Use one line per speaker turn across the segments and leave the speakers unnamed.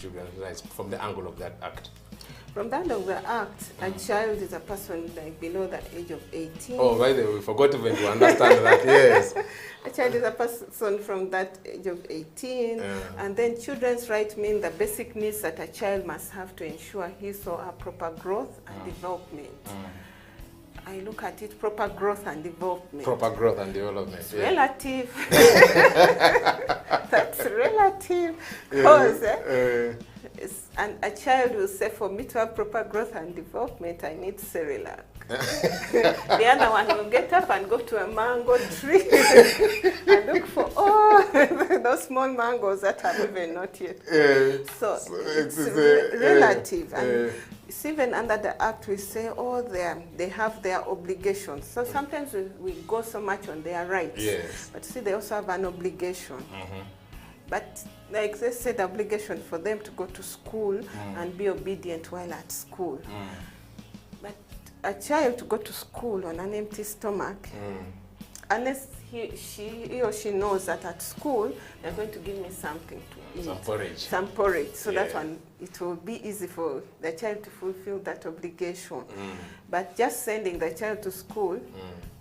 children's rights from the angle of that act?
From the end of the act, a child is a person like below the age of 18.
Oh, by the way, we forgot even to understand that, yes.
A child is a person from that age of 18. And then children's rights mean the basic needs that a child must have to ensure his or her proper growth and development. I look at it, proper growth and development.
Proper growth and development.
It's relative. That's relative. Because and a child will say, for me to have proper growth and development, I need Cerelac. The other one will get up and go to a mango tree and look for those small mangoes that are even not yet. So it's relative. And it's even under the act we say, they have their obligations. So sometimes we go so much on their rights.
Yes.
But see, they also have an obligation. But like they said, obligation for them to go to school and be obedient while at school. But a child to go to school on an empty stomach, unless he or she knows that at school they're going to give me something to eat.
Some porridge.
Some porridge. So that one, it will be easy for the child to fulfill that obligation. But just sending the child to school,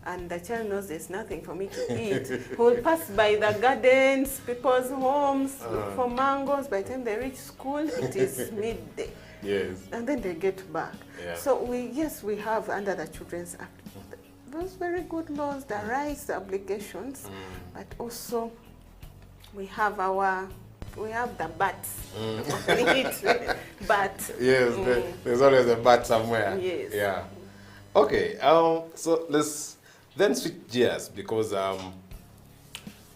and the child knows there's nothing for me to eat, who will pass by the gardens, people's homes, look for mangoes. By the time they reach school, it is midday.
Yes.
And then they get back. So we have under the Children's Act those very good laws, the rights, the obligations, but also we have the buts. But
yes, there's always a but somewhere.
Yes.
Yeah. Okay. So let's then switch gears, because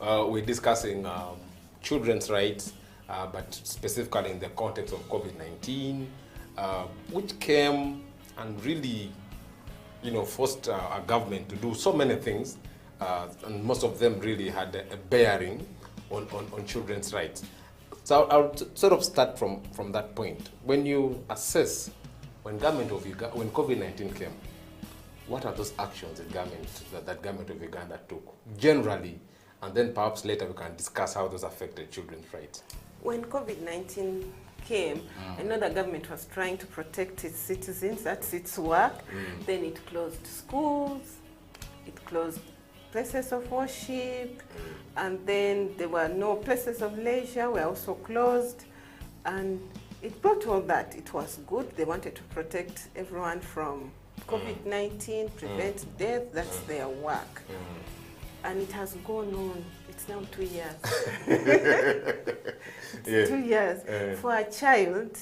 we're discussing children's rights, but specifically in the context of COVID-19, which came and really, forced a government to do so many things, and most of them really had a bearing on children's rights. So I'll sort of start from that point. When you assess, when COVID-19 came, what are those actions that government of Uganda took generally, and then perhaps later we can discuss how those affected children's rights?
When COVID-19 came, I know the government was trying to protect its citizens, that's its work. Then it closed schools, it closed places of worship, and then there were no places of leisure, were also closed. And it brought all that. It was good. They wanted to protect everyone from COVID-19, prevent death, that's their work. And it has gone on. It's now 2 years. It's 2 years. For a child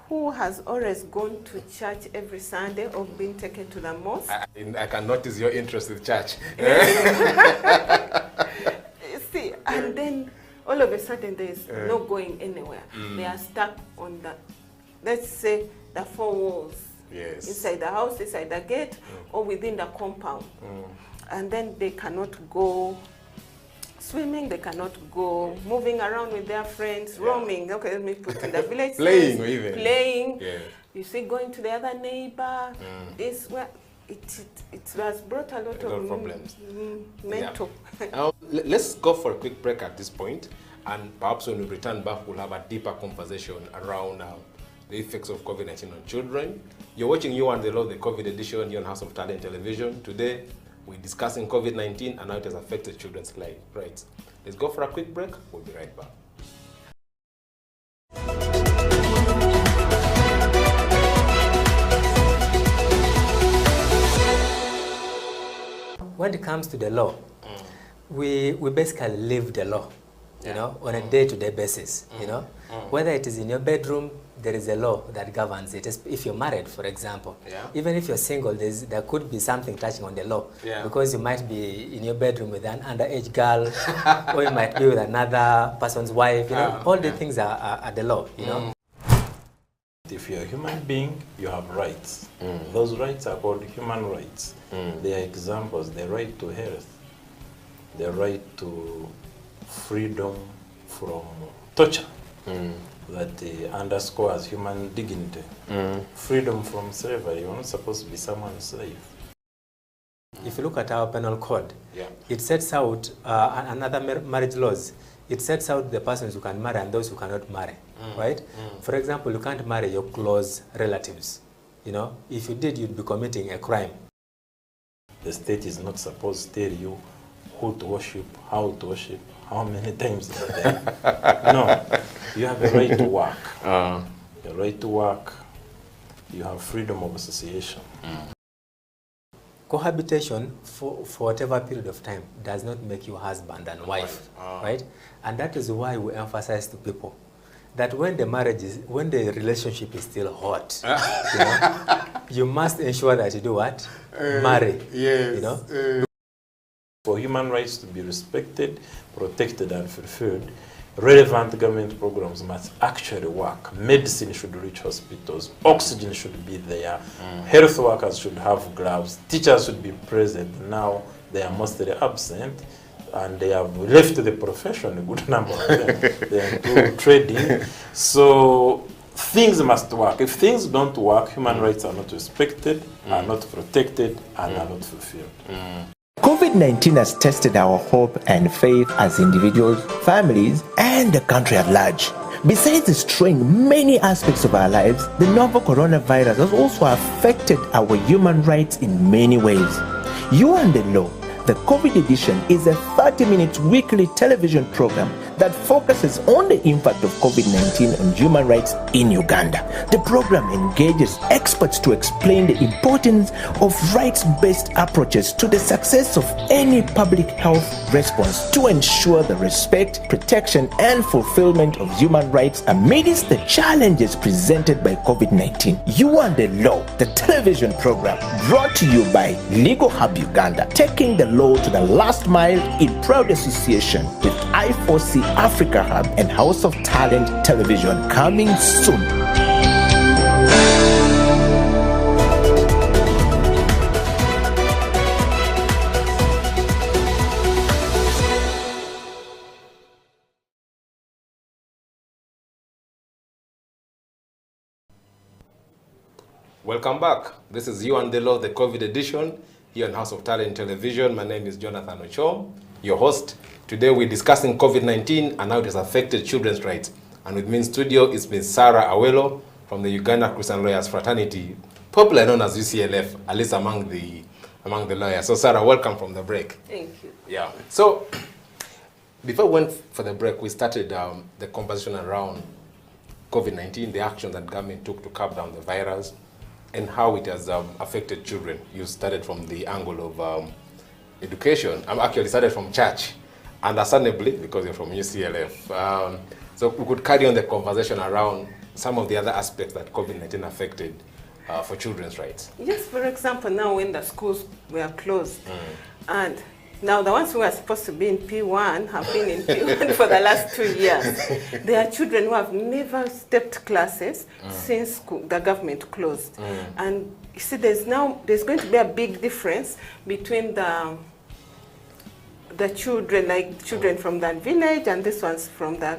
who has always gone to church every Sunday or been taken to the mosque.
I can notice your interest in church.
See, and then all of a sudden there is no going anywhere. They are stuck on the, let's say, the four walls.
Yes.
Inside the house, inside the gate, or within the compound. And then they cannot go swimming, they cannot go moving around with their friends, roaming. Okay, let me put in the village.
Playing even.
Playing.
Yeah.
You see, going to the other neighbor. This where it has brought a lot of
problems.
Mental.
Let's go for a quick break at this point, and perhaps when we return back, we'll have a deeper conversation around the effects of COVID-19 on children. You're watching You and the Law, the COVID edition here on House of Talent Television. Today, we're discussing COVID-19 and how it has affected children's life. Right. Let's go for a quick break. We'll be right back.
When it comes to the law, we basically live the law, on a day-to-day basis, Whether it is in your bedroom, there is a law that governs it. If you're married, for example, even if you're single, there could be something touching on the law, because you might be in your bedroom with an underage girl, or you might be with another person's wife. All the things are the law.
If you're a human being, you have rights. Those rights are called human rights. They are examples: the right to health, the right to freedom from torture. That underscores human dignity. Freedom from slavery. You're not supposed to be someone's slave.
If you look at our penal code, it sets out another marriage laws. it sets out the persons who can marry and those who cannot marry, right? For example, you can't marry your close relatives. You know, if you did, you'd be committing a crime.
The state is not supposed to tell you who to worship, how many times a day. No, you have a right to work. A right to work. You have freedom of association.
Cohabitation for whatever period of time does not make you husband and wife, right? And that is why we emphasize to people that when the relationship is still hot, you know, you must ensure that you do what? Marry.
Yes.
You know?
For human rights to be respected, protected, and fulfilled, relevant government programs must actually work. Medicine should reach hospitals, oxygen should be there, health workers should have gloves, teachers should be present. Now they are mostly absent and they have left the profession, a good number of them. They are into trading. So things must work. If things don't work, human rights are not respected, are not protected, and are not fulfilled.
COVID-19 has tested our hope and faith as individuals, families, and the country at large. Besides destroying many aspects of our lives, the novel coronavirus has also affected our human rights in many ways. You and the Law, the COVID edition, is a 30-minute weekly television program that focuses on the impact of COVID-19 on human rights in Uganda. The program engages experts to explain the importance of rights-based approaches to the success of any public health response to ensure the respect, protection, and fulfillment of human rights amidst the challenges presented by COVID-19. You and the Law, the television program, brought to you by Legal Hub Uganda, taking the law to the last mile in proud association with I4C Africa Hub and House of Talent Television, coming soon.
Welcome back. This is You and the Law, the COVID edition, here on House of Talent Television. My name is Jonathan Ochom, your host. Today we're discussing COVID-19 and how it has affected children's rights. And with me in studio is Ms. Sarah Awelo from the Uganda Christian Lawyers Fraternity, popularly known as UCLF, at least among the lawyers. So Sarah, welcome from the break.
Thank you.
Yeah. So before we went for the break, we started the conversation around COVID-19, the action that government took to curb down the virus, and how it has affected children. You started from the angle of education. I'm actually started from church, understandably, because you're from UCLF. So we could carry on the conversation around some of the other aspects that COVID-19 affected for children's rights.
Yes, for example, now when the schools were closed, and now the ones who are supposed to be in P1 have been in P1 for the last 2 years. There are children who have never stepped classes since the government closed. And you see, there's going to be a big difference between the children, like children from that village and this one's from the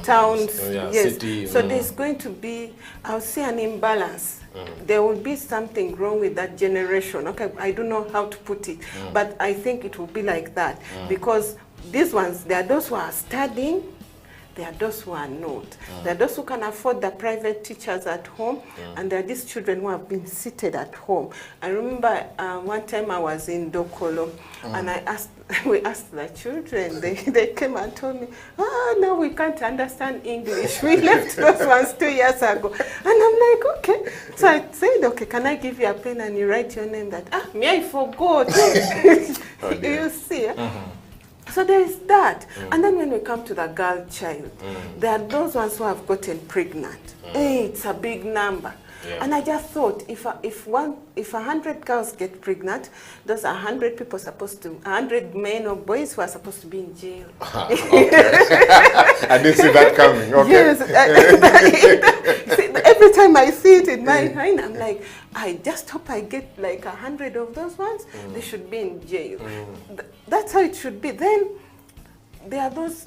towns. Yes.
City.
So there's going to be, I'll say, an imbalance. There will be something wrong with that generation. Okay, I don't know how to put it, but I think it will be like that because these ones, there are those who are studying, there are those who are not. There are those who can afford the private teachers at home, and there are these children who have been seated at home. I remember one time I was in Dokolo, and we asked the children, they came and told me, no, we can't understand English. We left those ones 2 years ago. And I'm like, okay. So I said, okay, can I give you a pen and you write your name? That, me, I forgot. You see? So there is that. And then when we come to the girl child, there are those ones who have gotten pregnant. Hey, it's a big number. Yeah. And I just thought, if 100 girls get pregnant, those are 100 people supposed to, 100 men or boys who are supposed to be in jail.
Okay. I didn't see that coming. Okay.
Yes. See, every time I see it in my mind, I'm like, I just hope I get like 100 of those ones. They should be in jail. That's how it should be. Then there are those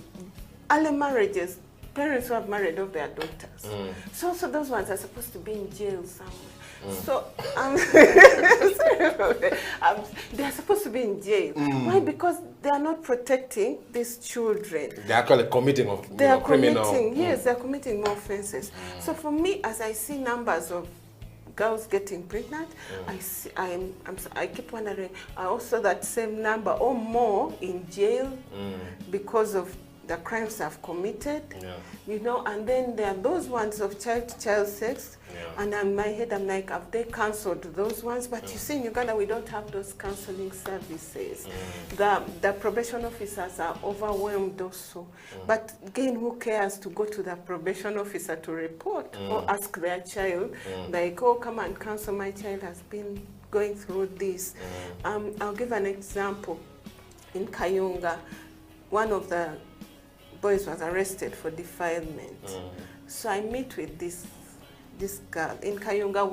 early marriages. Parents who have married off their daughters. So those ones are supposed to be in jail somewhere. So they're supposed to be in jail. Why? Because they are not protecting these children.
They're actually committing criminal.
Yes, they're committing more offenses. So for me, as I see numbers of girls getting pregnant, I keep wondering, are also that same number or more in jail because of the crimes I've committed, you know, and then there are those ones of child sex, and in my head I'm like, have they cancelled those ones? But you see, in Uganda we don't have those counselling services. The probation officers are overwhelmed also. But again, who cares to go to the probation officer to report or ask their child, like, oh, come and counsel, my child has been going through this. I'll give an example. In Kayunga, one of the boys was arrested for defilement. So I meet with this girl. In Kayunga,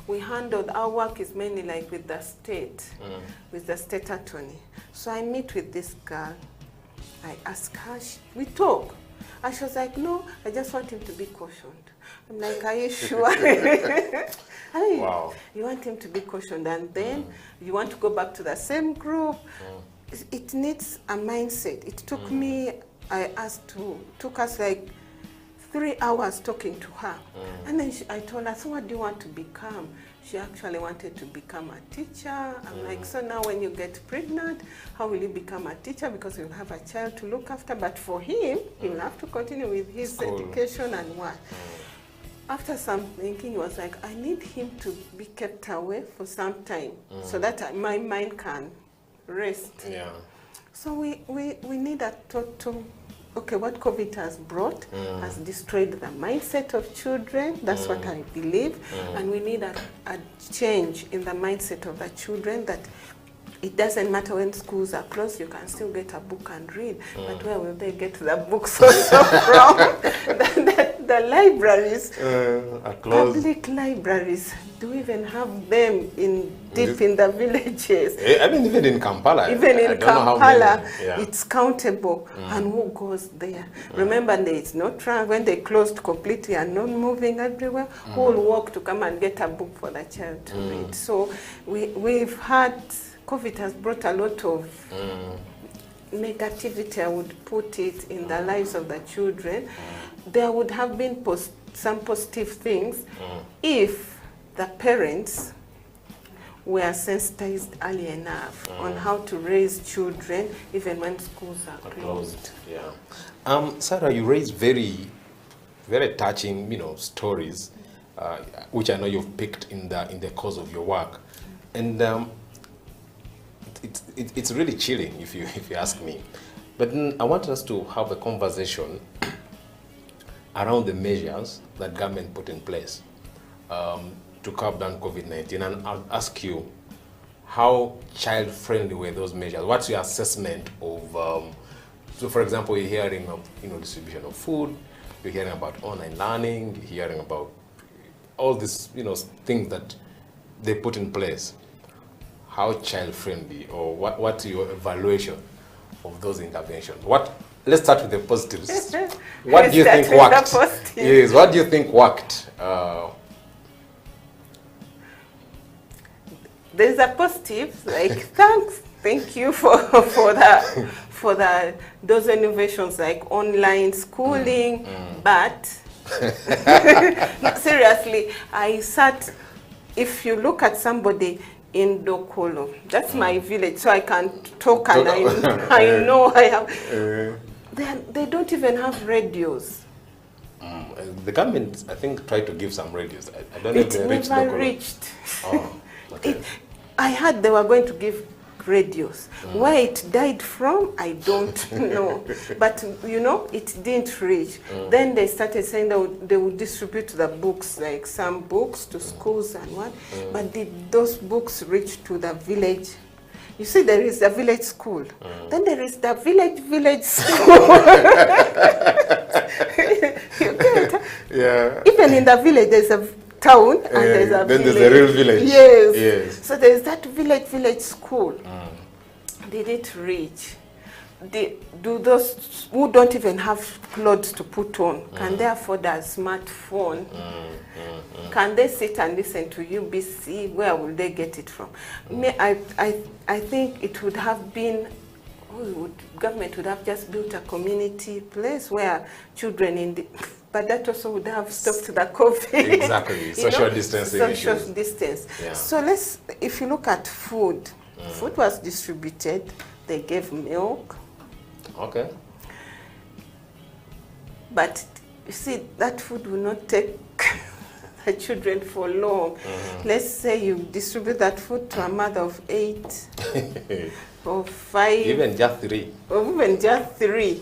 we handled, our work is mainly like with the state, with the state attorney. So I meet with this girl. I ask her, we talk. And she was like, no, I just want him to be cautioned. I'm like, are you sure? Wow. You want him to be cautioned, and then you want to go back to the same group. It needs a mindset. It took me, took us like 3 hours talking to her. And then I told her, so what do you want to become? She actually wanted to become a teacher. I'm like, so now when you get pregnant, how will you become a teacher? Because you'll have a child to look after. But for him, he'll have to continue with his education and what. After some thinking, he was like, I need him to be kept away for some time so that my mind can rest. Yeah. So we need a total, okay, what COVID has brought has destroyed the mindset of children. That's what I believe. And we need a change in the mindset of the children, that it doesn't matter when schools are closed, you can still get a book and read. But where will they get the books also from? The libraries, public libraries, do we even have them deep in the villages?
I mean, even in Kampala.
Even in Kampala, it's countable. And who goes there? Remember, there is no travel. When they closed completely and not moving everywhere, who will walk to come and get a book for the child to read? So we've had, COVID has brought a lot of negativity, I would put it, in the lives of the children. There would have been some positive things if the parents were sensitized early enough on how to raise children even when schools are closed.
Yeah. Sarah, you raised very, very touching, stories, which I know you've picked in the course of your work, and it's really chilling if you ask me. But I want us to have a conversation around the measures that government put in place to curb down COVID-19, and I'll ask you, how child-friendly were those measures? What's your assessment of, so for example, you're hearing of distribution of food, you're hearing about online learning, you're hearing about all these things that they put in place. How child-friendly, or what's your evaluation of those interventions? Let's start with the positives. What do you think worked? Yes, what do you think worked?
There's a positive, like thank you for those innovations like online schooling, but seriously, if you look at somebody in Dokolo, that's my village, so I can talk, and I know I have. They don't even have radios.
The government, I think, tried to give some radios. I don't know if they reached Dokolo. It never reached.
Oh, okay. I heard they were going to give radios. Where it died from, I don't know. But, it didn't reach. Then they started saying they would distribute the books, like some books to schools and what. But did those books reach to the village? You see, there is the village school. Then there is the village school. You get? Yeah. Even in the village, there's a town and there's a village.
Then there's a real village.
Yes. So there's that village school. Did it reach? do those who don't even have clothes to put on, can they afford a smartphone? Can they sit and listen to UBC? Where will they get it from? I think it would have been, government would have just built a community place where children in the, but that also would have stopped the COVID.
Exactly, social distancing
social
issues.
distance.
Yeah.
So if you look at food, food was distributed, they gave milk.
Okay.
But you see, that food will not take the children for long. Let's say you distribute that food to a mother of 8 or 5.
Even just 3.
Or even just 3.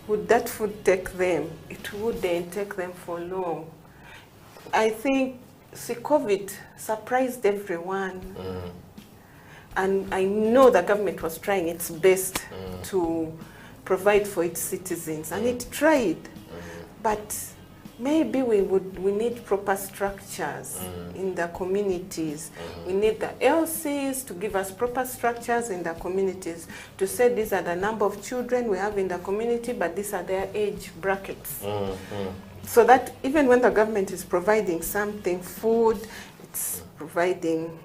Would that food take them? It wouldn't take them for long. I think, see, COVID surprised everyone. And I know the government was trying its best to provide for its citizens, and it tried. But maybe we need proper structures in the communities. We need the LCs to give us proper structures in the communities to say these are the number of children we have in the community, but these are their age brackets. So that even when the government is providing something, food, it's providing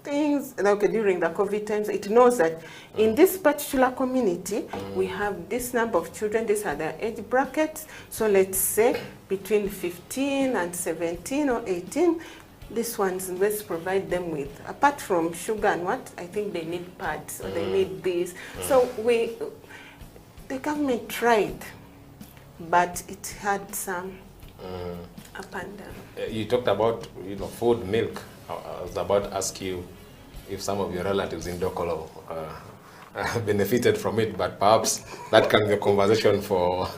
things, like during the COVID times, it knows that in this particular community, we have this number of children, these are their age brackets. So let's say between 15 and 17 or 18, these ones, let's provide them with, apart from sugar and what, I think they need pads or they need this. So the government tried, but it had some up and down.
You talked about, food, milk. I was about to ask you if some of your relatives in Dokolo benefited from it, but perhaps that can be a conversation for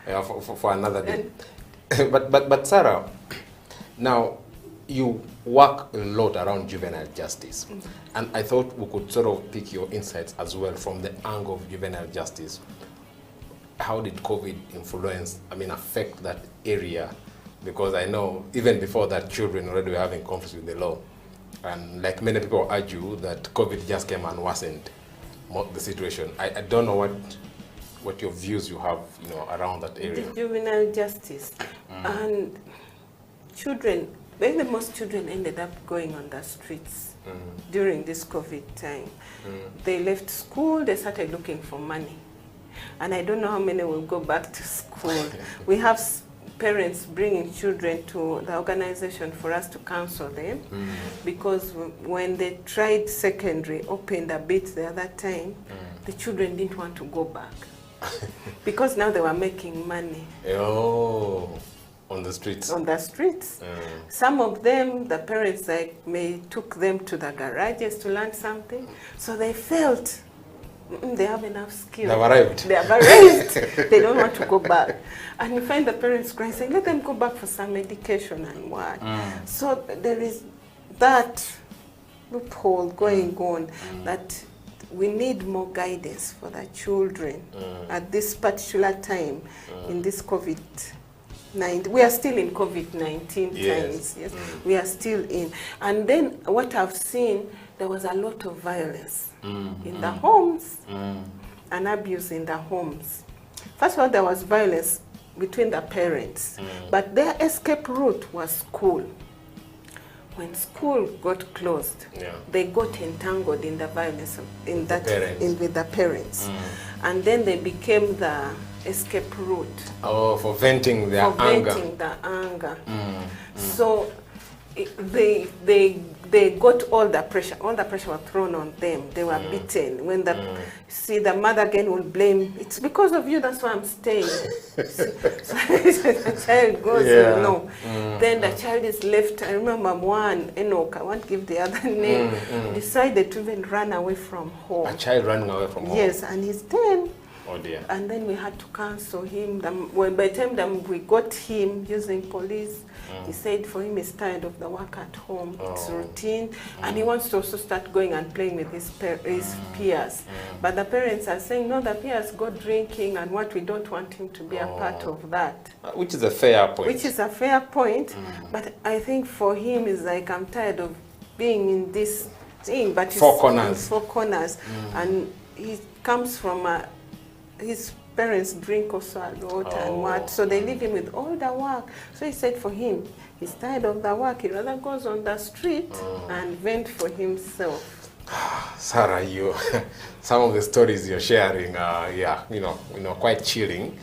another day. But Sarah, now you work a lot around juvenile justice, and I thought we could sort of pick your insights as well from the angle of juvenile justice. How did COVID affect that area? Because I know even before that, children already were having conflicts with the law. And like many people argue that COVID just came and worsened the situation. I don't know what your views you have around that area.
The juvenile justice. And children, when the most children ended up going on the streets during this COVID time. They left school, they started looking for money. And I don't know how many will go back to school. We have parents bringing children to the organization for us to counsel them, because when they tried secondary, opened a bit the other time, the children didn't want to go back because now they were making money.
Oh, on the streets.
On the streets. Some of them, the parents took them to the garages to learn something, so they felt they have enough skills.
They've arrived.
They have arrived. They don't want to go back. And you find the parents crying, saying, let them go back for some medication and what. So there is that loophole going on that we need more guidance for the children at this particular time in this COVID-19. We are still in COVID-19 times. Yes, we are still in. And then what I've seen, there was a lot of violence in the homes and abuse in the homes. First of all, there was violence between the parents, but their escape route was school. When school got closed, they got entangled in the violence with the parents, and then they became the escape route.
Oh, for venting their anger. For venting the anger.
So they got all the pressure was thrown on them. They were beaten. When the mother again will blame, it's because of you, that's why I'm staying. So the child goes, no. Then the child is left. I remember one, Enoch, I won't give the other name, decided to even run away from home.
A child running away from home?
Yes, and he's 10.
Oh dear.
And then we had to counsel him. By the time we got him using police, he said for him he's tired of the work at home, it's routine, and he wants to also start going and playing with his peers. But the parents are saying, no, the peers go drinking and what, we don't want him to be a part of that.
Which is a fair point.
Which is a fair point, but I think for him it's like, I'm tired of being in this thing, but
four corners.
Four corners. And he comes from his parents drink also a lot and what, so they leave him with all the work. So he said for him, he's tired of the work, he rather goes on the street and vent for himself.
Sarah, some of the stories you're sharing are, quite chilling.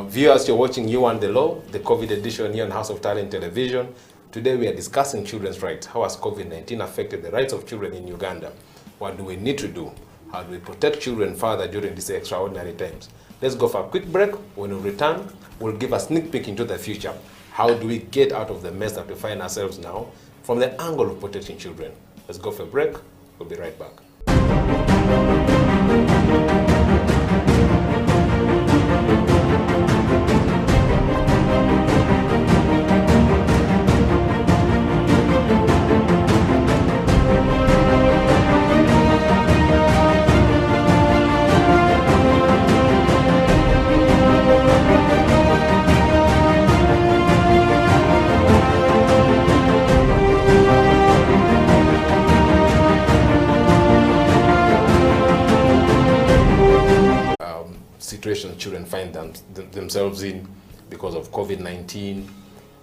Viewers, you're watching You and the Law, the COVID edition here on House of Talent Television. Today we are discussing children's rights. How has COVID-19 affected the rights of children in Uganda? What do we need to do? How do we protect children further during these extraordinary times? Let's go for a quick break. When we return, we'll give a sneak peek into the future. How do we get out of the mess that we find ourselves now from the angle of protecting children? Let's go for a break. We'll be right back. Situation children find themselves in because of COVID-19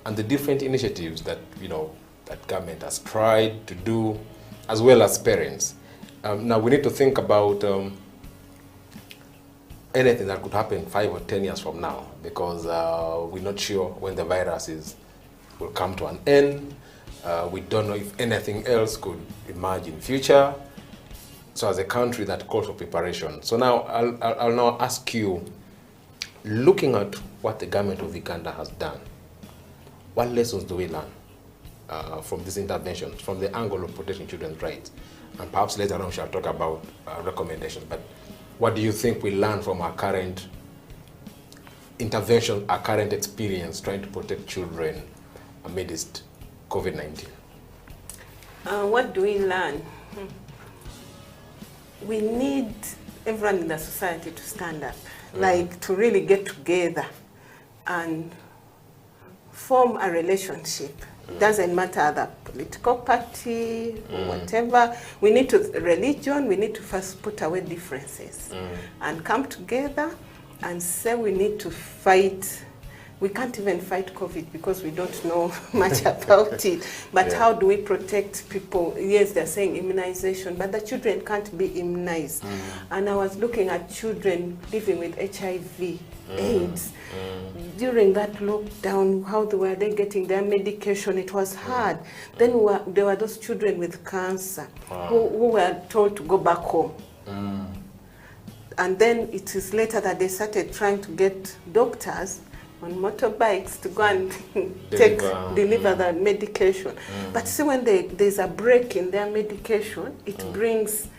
and the different initiatives that that government has tried to do, as well as parents. Now we need to think about anything that could happen 5 or 10 years from now, because we're not sure when the virus will come to an end. We don't know if anything else could emerge in future. So as a country, that calls for preparation. So now I'll now ask you, looking at what the government of Uganda has done, what lessons do we learn from this intervention, from the angle of protecting children's rights? And perhaps later on we shall talk about recommendations. But what do you think we learn from our current intervention, our current experience trying to protect children amidst COVID-19?
What do we learn? We need everyone in the society to stand up, like to really get together and form a relationship. Doesn't matter the political party, whatever. We need to, religion, we need to first put away differences and come together and say we need to fight. We can't even fight COVID because we don't know much about it. But how do we protect people? Yes, they're saying immunization, but the children can't be immunized. And I was looking at children living with HIV, AIDS. During that lockdown, how were they getting their medication? It was hard. Then there were those children with cancer who were told to go back home. And then it is later that they started trying to get doctors on motorbikes to go and deliver the medication. But see, when there's a break in their medication, it brings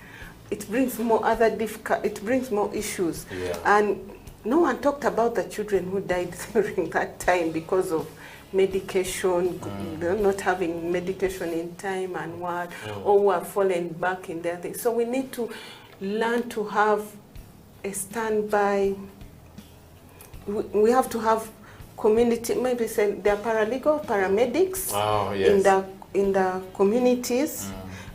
more it brings more issues. And no one talked about the children who died during that time because of medication, not having medication in time and what, or who are fallen back in their things. So we need to learn to have a standby. We have to have community, maybe say they're paralegal, paramedics in the communities,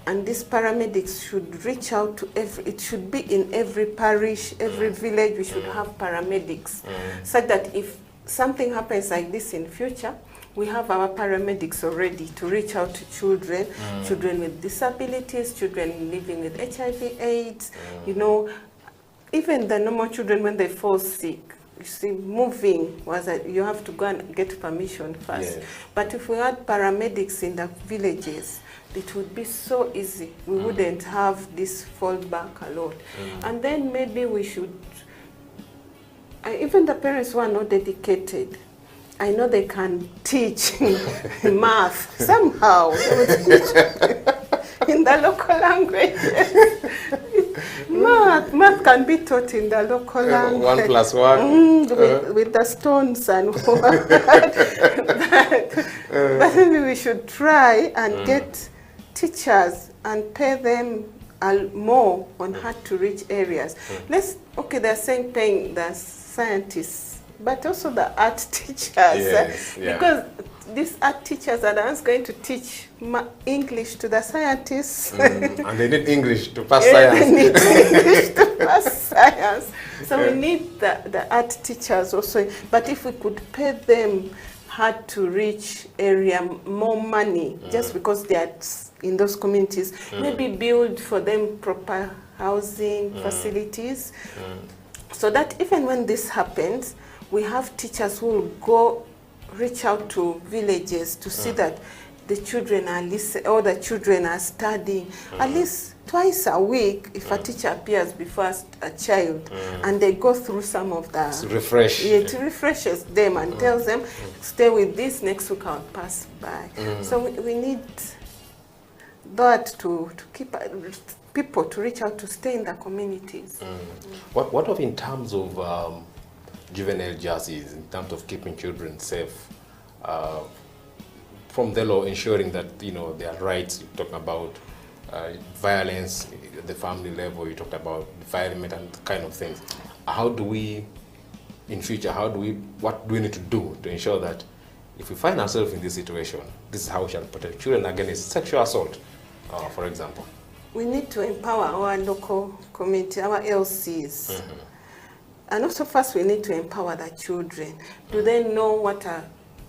and these paramedics should reach out to it should be in every parish, every village. We should have paramedics, so that if something happens like this in future, we have our paramedics already to reach out to children, children with disabilities, children living with HIV, AIDS, even the normal children when they fall sick. You see, moving you have to go and get permission first. But if we had paramedics in the villages, it would be so easy. We wouldn't have this fall back a lot. And then maybe we should, even the parents who are not dedicated, I know they can teach math somehow. In the local language. Math can be taught in the local language. 1 + 1. With the stones and what. But maybe we should try and get teachers and pay them more on how to reach areas. They're saying paying the scientists, but also the art teachers. Because these art teachers are the ones going to teach English to the scientists.
And they need English to pass
Yeah,
science.
they need English to pass science. So we need the art teachers also. But if we could pay them hard to reach area more money, just because they are in those communities, maybe build for them proper housing facilities, so that even when this happens, we have teachers who will go reach out to villages to see that the children are listening, or the children are studying at least twice a week. If a teacher appears before a child and they go through some of the
Refresh.
Yeah, it refreshes them and tells them, stay with this, next week I'll pass by. So we need that to keep people to reach out to stay in the communities.
What of in terms of juvenile justice, in terms of keeping children safe from the law, ensuring that, you know, their rights? You talk about violence at the family level, you talked about environment and kind of things. How do we, in future, what do we need to do to ensure that if we find ourselves in this situation, this is how we shall protect children against sexual assault, for example?
We need to empower our local community, our LCs. And also first we need to empower the children. Do they know what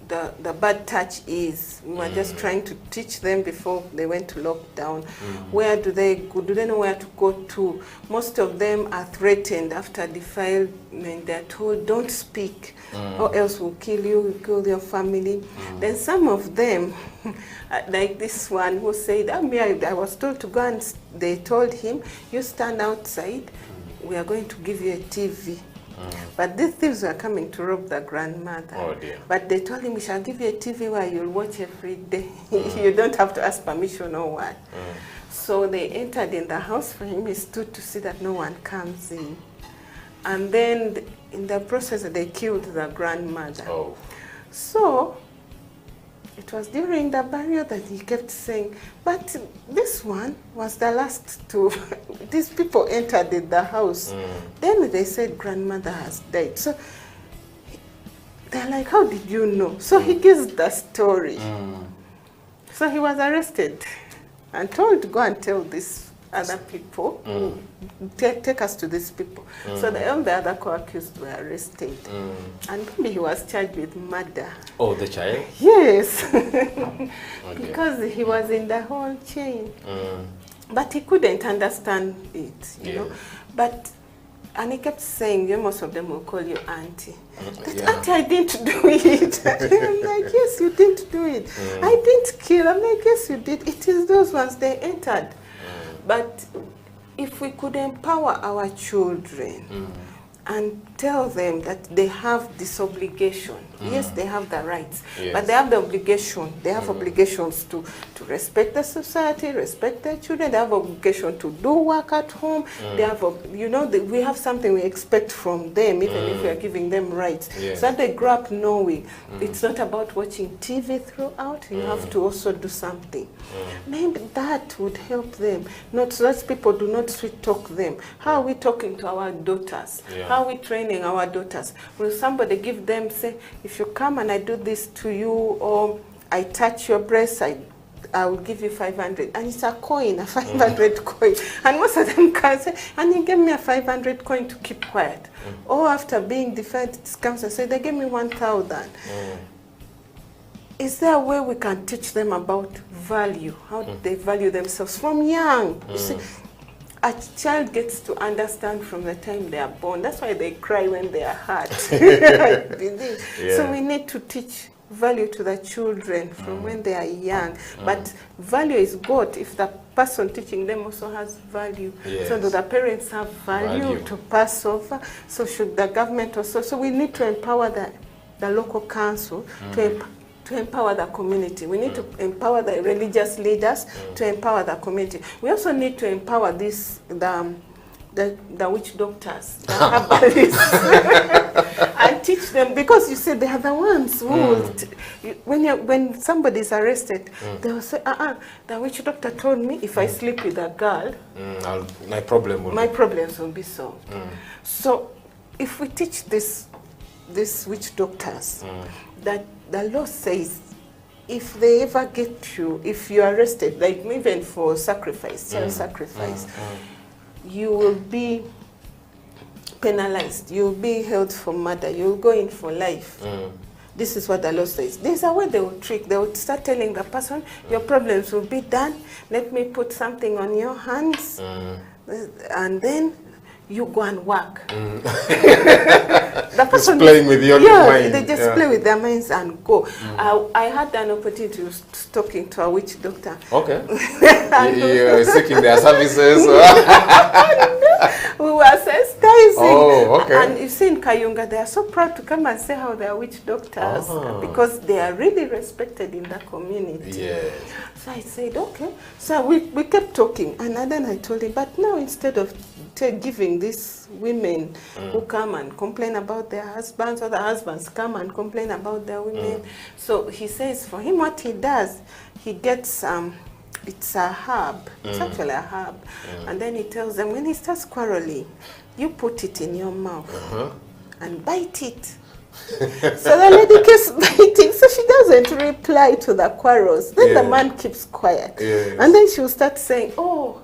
the bad touch is? We were just trying to teach them before they went to lockdown. Where do they go? Do they know where to go to? Most of them are threatened after defilement. They're told, don't speak, or else we'll kill you, we'll kill your family. Then some of them, like this one who said, I was told to go, and they told him, you stand outside, we are going to give you a TV. But these thieves were coming to rob the grandmother.
Oh dear.
But they told him, we shall give you a TV where you'll watch every day. You don't have to ask permission or what. So they entered in the house for him. He stood to see that no one comes in. And then in the process, they killed the grandmother.
Oh.
So it was during the burial that he kept saying, but this one was the last to, these people entered in the house. Then they said grandmother has died. So they're like, how did you know? So he gives the story. So he was arrested and told to go and tell these other people, take us to these people. So all the other co-accused were arrested. And maybe he was charged with murder.
Oh, the child?
Yes, because he was in the whole chain. But he couldn't understand it, you know. But, and he kept saying, most of them will call you auntie. Auntie, I didn't do it. I'm like, yes, you didn't do it. I didn't kill. I'm like, yes, you did. It is those ones, they entered. But if we could empower our children and tell them that they have this obligation. Yes, they have the rights, but they have the obligation. They have obligations to respect the society, respect their children. They have obligation to do work at home. They have, we have something we expect from them, even if we are giving them rights. So that they grow up knowing it's not about watching TV throughout. You have to also do something. Maybe that would help them. Not so that people do not sweet talk them. How are we talking to our daughters? How are we training our daughters? Will somebody give them, say, if you come and I do this to you, or I touch your breast, I will give you 500. And it's a coin, a 500 coin. And most of them can say, and he gave me a 500 coin to keep quiet. Or after being defended, comes and say, they gave me 1,000. Is there a way we can teach them about value? How do they value themselves from young? You see, a child gets to understand from the time they are born. That's why they cry when they are hurt. So we need to teach value to the children from when they are young. But value is got if the person teaching them also has value. So do the parents have value to pass over? So should the government also? So we need to empower the local council to empower the community. We need to empower the religious leaders to empower the community. We also need to empower the witch doctors, the herbalists, and teach them, because you said they are the ones who, when somebody is arrested, they will say, the witch doctor told me if I sleep with a girl,
my problems
will be solved. So if we teach these witch doctors that the law says if they ever get you, if you are arrested, like even for sacrifice, child sacrifice, you will be penalized. You'll be held for murder. You'll go in for life. This is what the law says. There's a way they will trick. They will start telling the person, your problems will be done. Let me put something on your hands. And then you go and work. The person
just playing with your mind.
They just play with their minds and go. I had an opportunity to talking to a witch doctor.
Okay. You're seeking their services.
We were sensitizing.
Oh, okay.
And you see in Kayunga, they are so proud to come and say how they are witch doctors because they are really respected in the community.
Yes.
So I said, okay. So we kept talking. And then I told him, but now instead of giving these women who come and complain about their husbands, or the husbands come and complain about their women. So he says for him what he does, he gets, it's a herb, it's actually a herb. And then he tells them, when he starts quarreling, you put it in your mouth and bite it. So the lady keeps biting, so she doesn't reply to the quarrels. Then the man keeps quiet. And then she'll start saying, oh,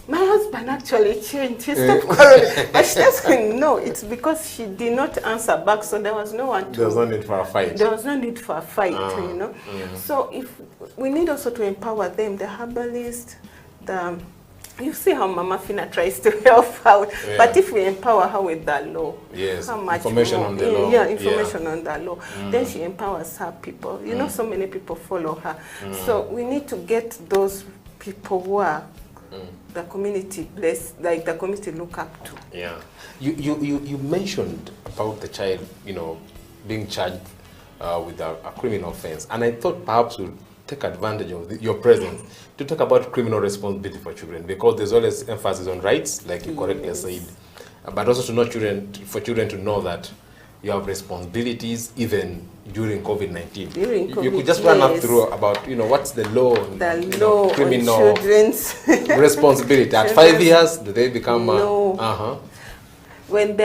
my husband actually changed. He stopped quarreling. But she doesn't know. It's because she did not answer back, so there was no one to...
There was no need for a fight.
There was no need for a fight, you know. So if we need also to empower them, the herbalist, the... You see how Mama Fina tries to help out, but if we empower her with the law, how much
information
more?
On the law.
Yeah, information on the law. Then she empowers her people. You know, so many people follow her. So we need to get those people who are the community blessed, like the community look up to.
Yeah. You mentioned about the child, you know, being charged with a criminal offense, and I thought perhaps we'll take advantage of your presence to talk about criminal responsibility for children, because there's always emphasis on rights, like you correctly said, but also to know for children to know that you have responsibilities even during COVID-19. You could just run up through about, you know, what's the law on criminal
on children's
responsibility. At 5 years, do they become...
When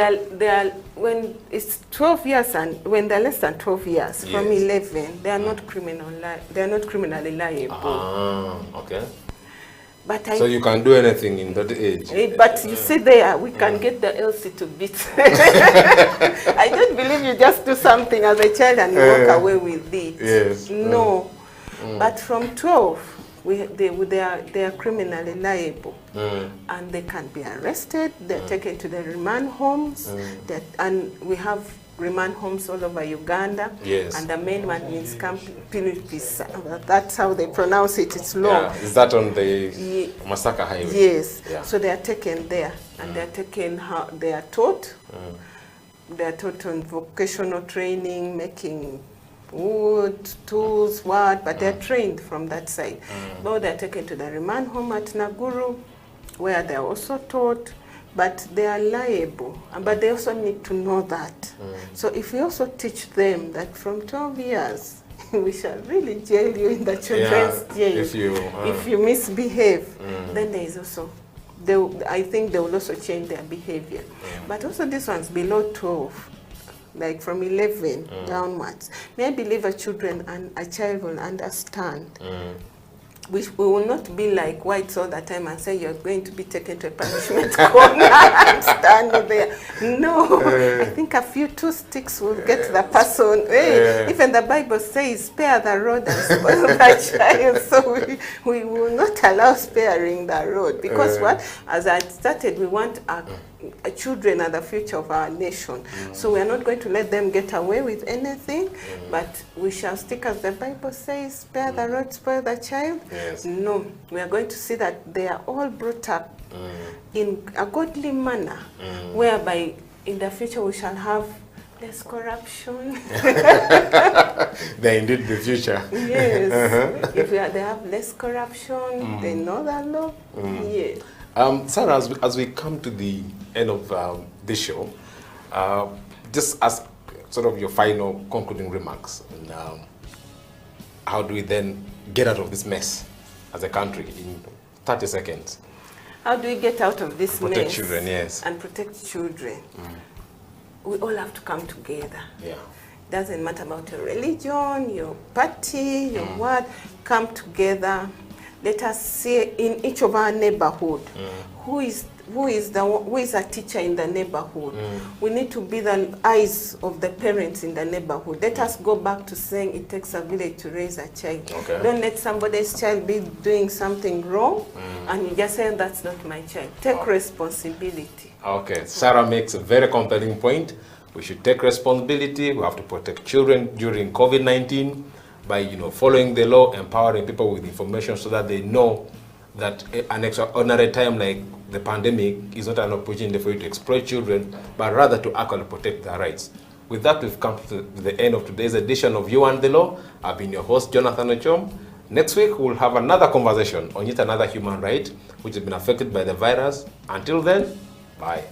it's 12 years and when they're less than 12 years, from 11, they are not criminally liable.
Okay.
But
so you can do anything in that age.
But you see there, we can get the LC to beat. I don't believe you just do something as a child and you walk away with it.
Yes.
No. But from 12, they are criminally liable, and they can be arrested. They're taken to the remand homes, and we have remand homes all over Uganda.
Yes.
And the main one means Kampala. That's how they pronounce it. It's long.
Yeah. Is that on the Masaka Highway?
Yes.
Yeah.
So they are taken there, and they are taken. They are taught. They are taught on vocational training, making wood, tools, but they're trained from that side. Now they're taken to the remand home at Naguru, where they're also taught, but they are liable, but they also need to know that. So if we also teach them that from 12 years, we shall really jail you in the children's jail if you misbehave, then there is also, I think they will also change their behavior. But also these ones below 12, like from 11 downwards. May I believe a child will understand. We will not be like whites all the time and say you're going to be taken to a punishment corner and stand there. No, I think a few two sticks will get the person. Even the Bible says spare the road and spoil the child. So we will not allow sparing the road, because what? As I started, we want our children are the future of our nation. So we are not going to let them get away with anything, but we shall stick, as the Bible says, spare the rod, spoil the child.
Yes.
No, we are going to see that they are all brought up in a godly manner, whereby in the future we shall have less corruption.
They're indeed the future.
Yes. If they have less corruption, they know the law. Yes.
Sarah, as we come to the end of this show, just as sort of your final concluding remarks, and how do we then get out of this mess as a country in 30 seconds?
How do we get out of this mess?
Protect children, yes.
And protect children. We all have to come together.
Yeah.
Doesn't matter about your religion, your party, your what. Come together. Let us see in each of our neighborhood who is a teacher in the neighborhood. We need to be the eyes of the parents in the neighborhood. Let us go back to saying it takes a village to raise a child.
Okay.
Don't let somebody's child be doing something wrong and you just say that's not my child. Take responsibility.
Okay, Sarah makes a very compelling point. We should take responsibility. We have to protect children during COVID-19 by, following the law, empowering people with information so that they know that an extraordinary time like the pandemic is not an opportunity for you to exploit children, but rather to actually protect their rights. With that, we've come to the end of today's edition of You and the Law. I've been your host, Jonathan Ochom. Next week, we'll have another conversation on yet another human right which has been affected by the virus. Until then, bye.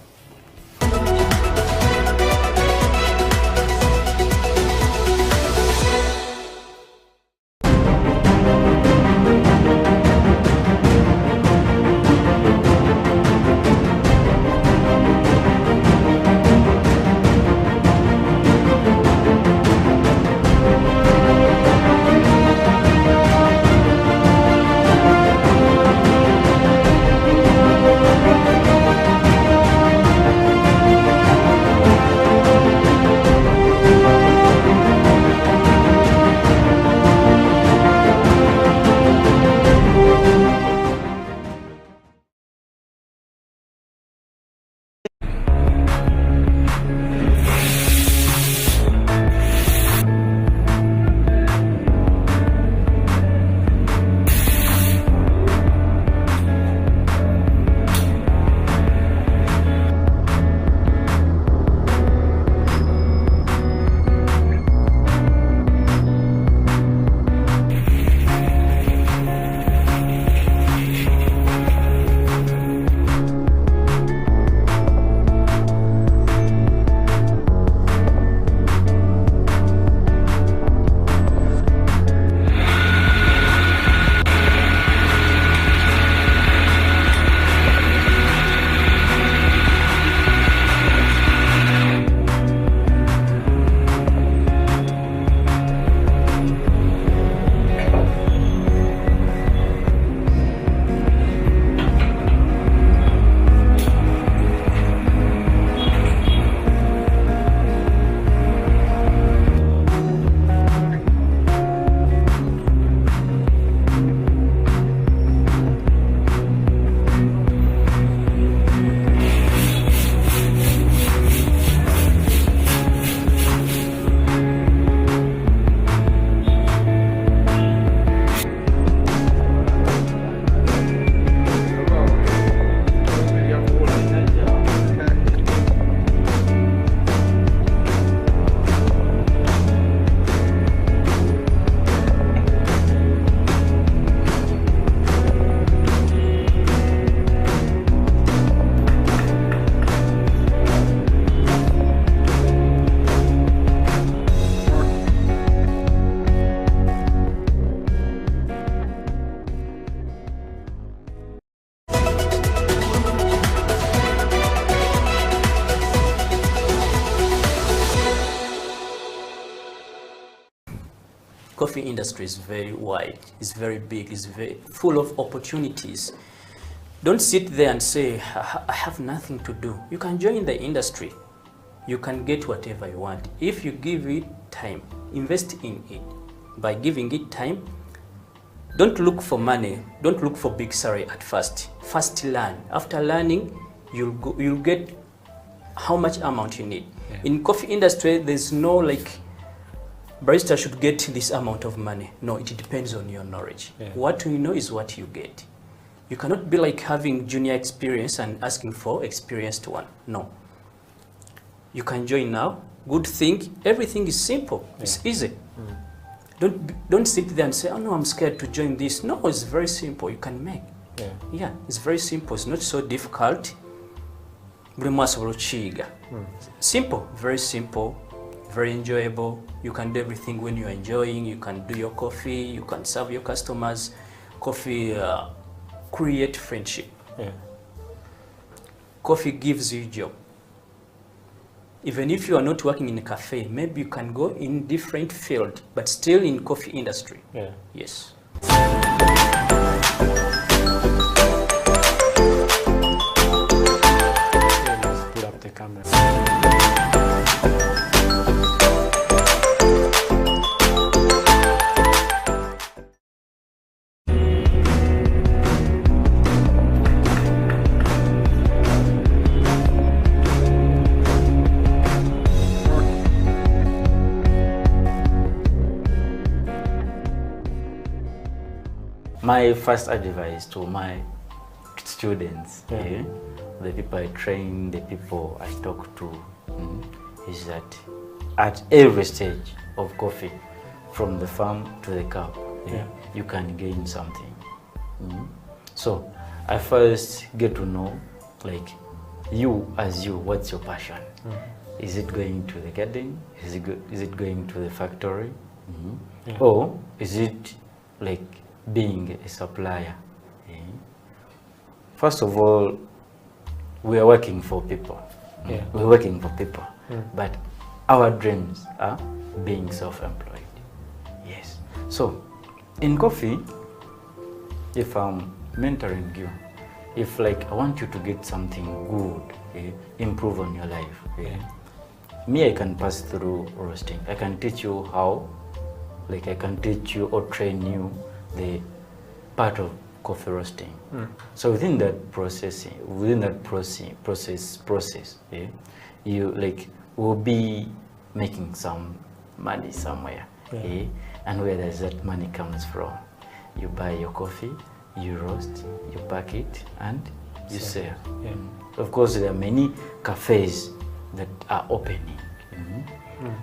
Coffee industry is very wide, it's very big, it's very full of opportunities. Don't sit there and say, I have nothing to do. You can join the industry. You can get whatever you want. If you give it time, invest in it. By giving it time, don't look for money, don't look for big salary at first. First learn. After learning, you'll get how much amount you need. Yeah. In coffee industry, there's no like, barista should get this amount of money. No, it depends on your knowledge. Yeah. What you know is what you get. You cannot be like having junior experience and asking for experienced one. No. You can join now. Good thing, everything is simple. Yeah. It's easy. Don't sit there and say, oh no, I'm scared to join this. No, it's very simple. You can make. Yeah, it's very simple. It's not so difficult. Simple, very simple. Very enjoyable. You can do everything when you're enjoying. You can do your coffee. You can serve your customers. Coffee create friendship. Yeah. Coffee gives you job. even if you are not working in a cafe, maybe you can go in different field, but still in coffee industry.
Yeah.
Yes.
Let's pull up the camera.
My first advice to my students,
Yeah.
the people I train, the people I talk to, is that at every stage of coffee, from the farm to the cup, you can gain something. So I first get to know, like, you as you, what's your passion? Is it going to the garden? Is it going to the factory? Or is it like being a supplier? First of all, we are working for people. We're working for people, but our dreams are being self-employed. Yes. So in coffee, if I'm mentoring you, if like I want you to get something good, improve on your life, me, I can pass through roasting. I can teach you how, like I can teach you or train you the part of coffee roasting. So within that process, you like will be making some money somewhere. And where does that money comes from? You buy your coffee, you roast, you pack it, and you sell. Of course, there are many cafes that are opening.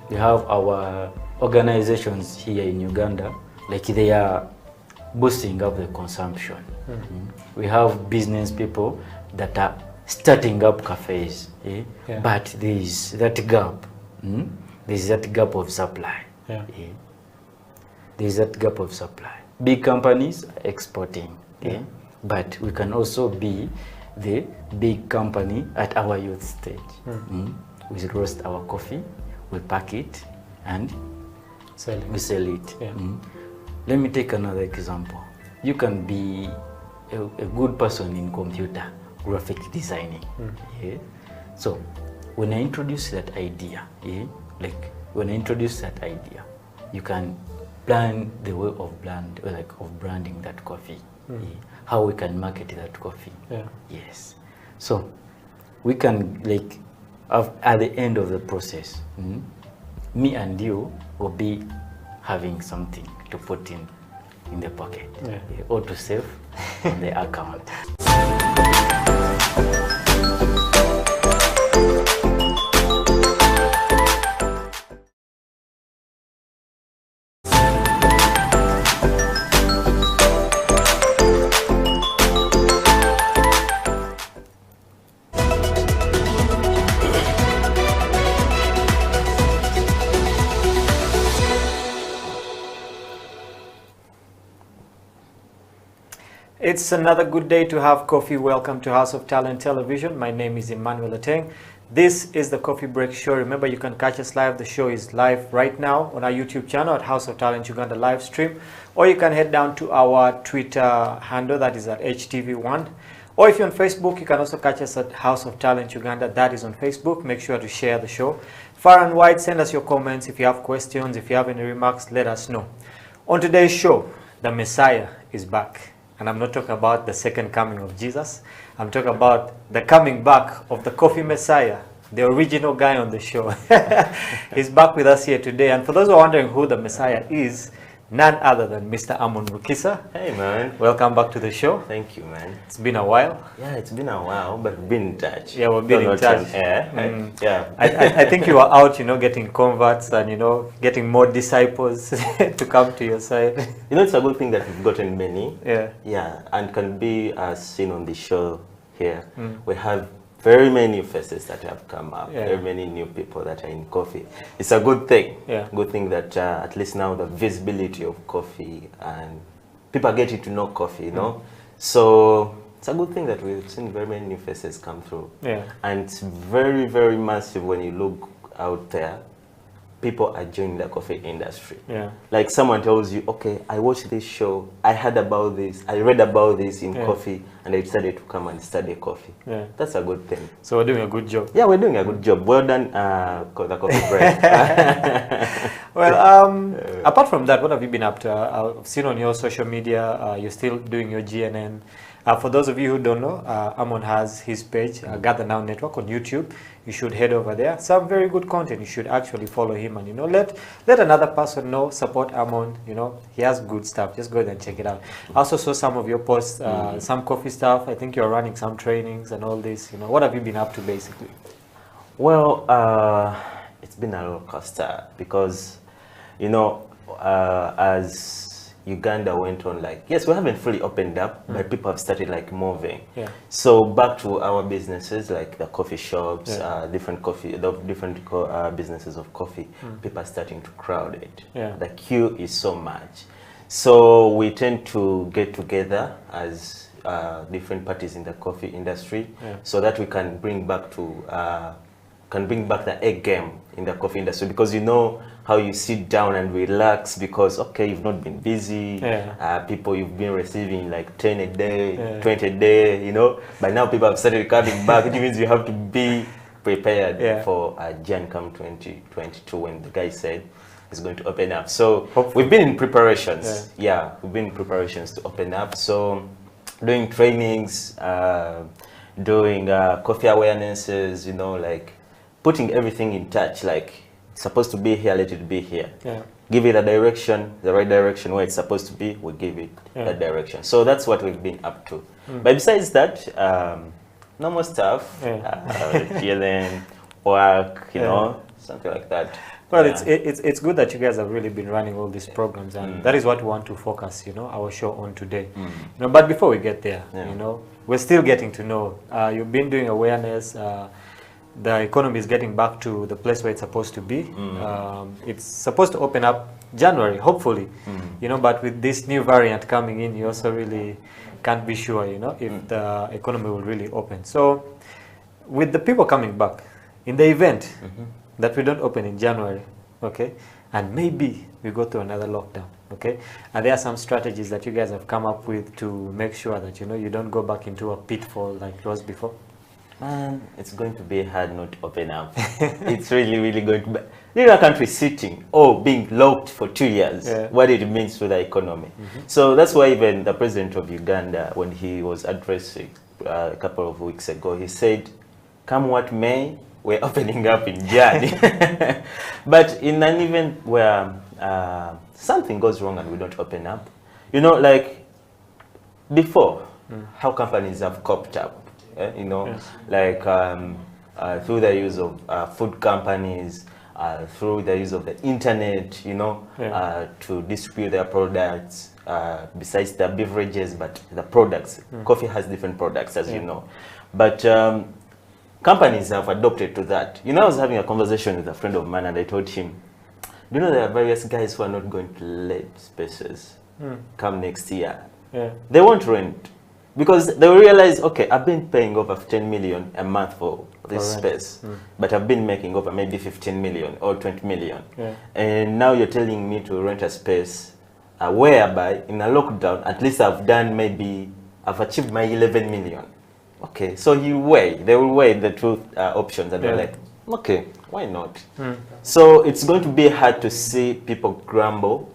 We have our organizations here in Uganda, like they are boosting up the consumption. We have business people that are starting up cafes, but there is that gap. There is that gap of supply. There is that gap of supply. Big companies are exporting, but we can also be the big company at our youth stage. We roast our coffee, we pack it, and we sell it. Let me take another example. You can be a good person in computer graphic designing. So when I introduce that idea, you can plan the way of branding that coffee. How we can market that coffee. Yes. So we can, like, at the end of the process, me and you will be having something to put in the pocket, or to save in the account.
It's another good day to have coffee. Welcome to House of Talent Television. My name is Emmanuel Ateng. This is the Coffee Break Show. Remember, you can catch us live. The show is live right now on our YouTube channel at House of Talent Uganda live stream. Or you can head down to our Twitter handle, that is at HTV1. Or if you're on Facebook, you can also catch us at House of Talent Uganda. That is on Facebook. Make sure to share the show. Far and wide, send us your comments. If you have questions, if you have any remarks, let us know. On today's show, the Messiah is back. And I'm not talking about the second coming of Jesus. I'm talking about the coming back of the Coffee Messiah, the original guy on the show. He's back with us here today. And for those who are wondering who the Messiah is, none other than Mr. Amon Rukisa.
Hey, man.
Welcome back to the show.
Thank you, man.
It's been a while.
Yeah, it's been a while, but we've been in touch.
Yeah, we've been in touch.
Yeah.
I think you were out, getting converts and, getting more disciples to come to your side.
It's a good thing that we've gotten many.
Yeah,
and can be seen on the show here. We have very many faces that have come up, very many new people that are in coffee. It's a good thing. Good thing that at least now the visibility of coffee and people are getting to know coffee, So it's a good thing that we've seen very many new faces come through. And it's very, very massive when you look
out there, people are joining the coffee industry.
Yeah.
Like someone tells you, okay, I watched this show, I heard about this, I read about this in coffee, and I decided to come and study coffee.
Yeah.
That's a good thing.
So we're doing a good job.
Yeah, we're doing a good job. Well done, the coffee break.
Well, apart from that, what have you been up to? I've seen on your social media, you're still doing your GNN. For those of you who don't know, Amon has his page, Gather Now Network on YouTube. You should head over there. Some very good content. You should actually follow him and, you know, let another person know, support Amon. You know, he has good stuff. Just go there and check it out. I also saw some of your posts, some coffee stuff. I think you're running some trainings and all this. You know, what have you been up to basically?
Well, it's been a roller coaster because, you know, as Uganda went on, like, yes, we haven't fully opened up, but people have started like moving.
Yeah.
So back to our businesses, like the coffee shops, different businesses of coffee, people are starting to crowd it.
Yeah.
The queue is so much. So we tend to get together as different parties in the coffee industry, so that we can bring back the egg game in the coffee industry, because you know how you sit down and relax because, okay, you've not been busy, people you've been receiving like 10 a day, 20 a day, you know, but now people have started coming back. It means you have to be prepared for Jan come 2022 when the guy said it's going to open up. So hopefully. We've been in preparations. We've been in preparations to open up. So doing trainings, doing coffee awarenesses, you know, like putting everything in touch, like it's supposed to be here, let it be here. Give it a direction, the right direction where it's supposed to be, we give it that direction. So that's what we've been up to. But besides that, normal stuff, chilling, work, you know, something like that.
Well, it's good that you guys have really been running all these programs, and that is what we want to focus, you know, our show on today. You know, but before we get there, you know, we're still getting to know. You've been doing awareness. The economy is getting back to the place where it's supposed to be. It's supposed to open up January, hopefully, you know, but with this new variant coming in, you also really can't be sure, you know, if the economy will really open. So with the people coming back, in the event that we don't open in January, okay, and maybe we go to another lockdown, okay, and there are some strategies that you guys have come up with to make sure that, you know, you don't go back into a pitfall like it was before?
Man, it's going to be hard not to open up. It's really, really going to be. You know, a country sitting or being locked for 2 years, what it means to the economy. So that's why even the president of Uganda, when he was addressing a couple of weeks ago, he said, come what may, we're opening up in Jan. But in an event where something goes wrong and we don't open up, you know, like before, how companies have coped up. You know, like through the use of food companies, through the use of the internet, you know, to distribute their products, besides the beverages, but the products. Coffee has different products, as you know. But companies have adopted to that. You know, I was having a conversation with a friend of mine and I told him, do you know there are various guys who are not going to let spaces come next year? They won't rent. Because they will realize, okay, I've been paying over 10 million a month for this space, but I've been making over maybe 15 million or 20 million. And now you're telling me to rent a space whereby in a lockdown, at least I've achieved my 11 million. Okay, so they will weigh the two options and they're like, okay, why not? So it's going to be hard to see people grumble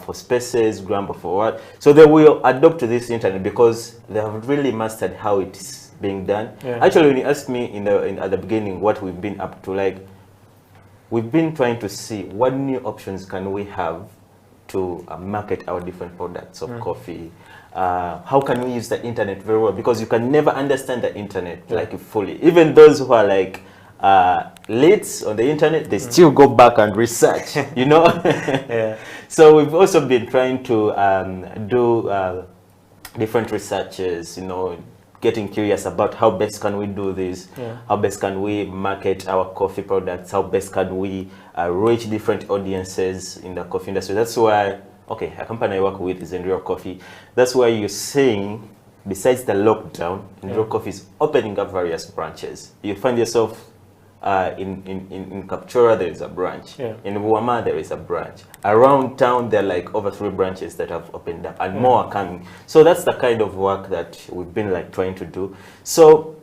for spaces, grumble for what. So they will adopt to this internet because they have really mastered how it's being done. Actually, when you asked me at the beginning what we've been up to, like, we've been trying to see what new options can we have to market our different products of coffee. How can we use the internet very well? Because you can never understand the internet like fully. Even those who are like leads on the internet, they still go back and research, you know. So we've also been trying to do different researches, you know, getting curious about how best can we do this, how best can we market our coffee products, how best can we reach different audiences in the coffee industry. That's why, okay, a company I work with is Real Coffee. That's why you're seeing, besides the lockdown, Real Coffee is opening up various branches. You find yourself in Kapchora there is a branch.
Yeah.
In Buama there is a branch. Around town there are like over 3 branches that have opened up, and more are coming. So that's the kind of work that we've been like trying to do. So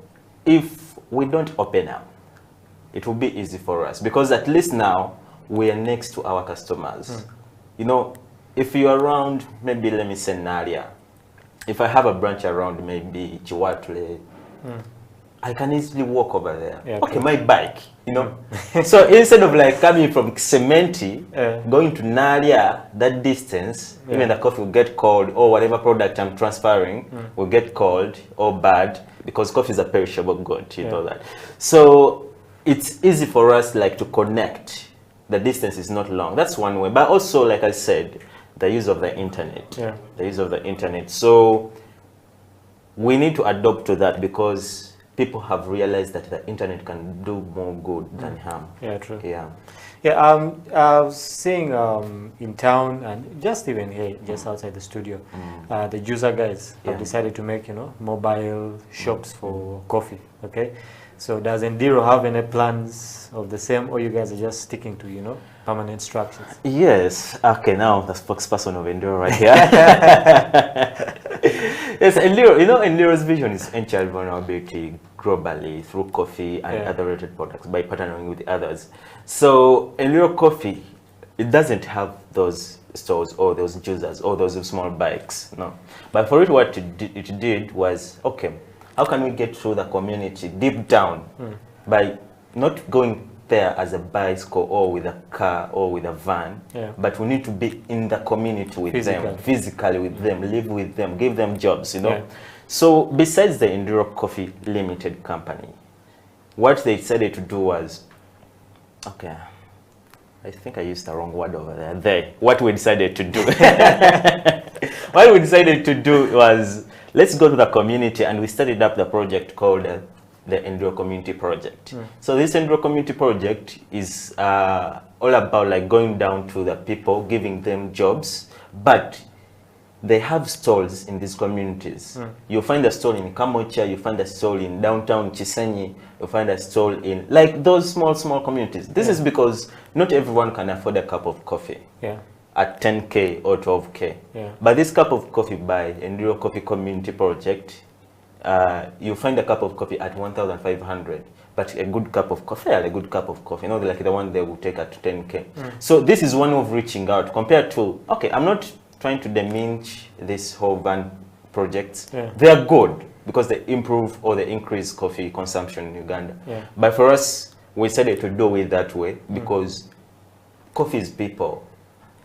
if we don't open up, it will be easy for us, because at least now we are next to our customers. You know, if you're around, maybe let me say Naria, if I have a branch around maybe Chiwatle, I can easily walk over there.
Yeah,
okay,
true.
my bike, you know. So instead of like coming from Cementi, going to Naria, that distance, even the coffee will get cold, or whatever product I'm transferring will get cold or bad, because coffee is a perishable good, you know that. So it's easy for us like to connect. The distance is not long. That's one way. But also, like I said, the use of the internet.
Yeah.
The use of the internet. So we need to adopt to that, because people have realized that the internet can do more good than harm.
Yeah, true.
Yeah.
Yeah, I was seeing in town, and just even here, just outside the studio, the user guys have decided to make, you know, mobile shops for coffee. Okay, so does Endiro have any plans of the same, or you guys are just sticking to, you know, permanent structures?
Yes. Okay, now the spokesperson of Enduro right here. Yes, Enduro, you know, Enduro's vision is end child vulnerability globally through coffee and other related products by partnering with others. So Enduro Coffee, it doesn't have those stores or those juicers or those small bikes, no. But for it, what it did was, okay, how can we get through the community deep down by not going there as a bicycle or with a car or with a van, but we need to be in the community with them, physically with them, live with them, give them jobs, you know. So besides the Enduro Coffee Limited company, what they decided to do was, okay, I think I used the wrong word over there. What we decided to do, what we decided to do was, let's go to the community, and we started up the project called the Enduro Community Project. So this Enduro Community Project is all about like going down to the people, giving them jobs, but they have stalls in these communities. You'll find a stall in Kamocha, you find a stall in downtown Chisenyi, you'll find a stall in like those small communities. This is because not everyone can afford a cup of coffee at 10K or 12K. But this cup of coffee by Enduro Coffee Community Project, you'll find a cup of coffee at 1,500. But a good cup of coffee, you know, like the one they will take at 10K. So this is one of reaching out compared to, okay, I'm not trying to diminish this whole van projects. They are good because they improve or they increase coffee consumption in Uganda. But for us, we decided to do it that way because coffee is people.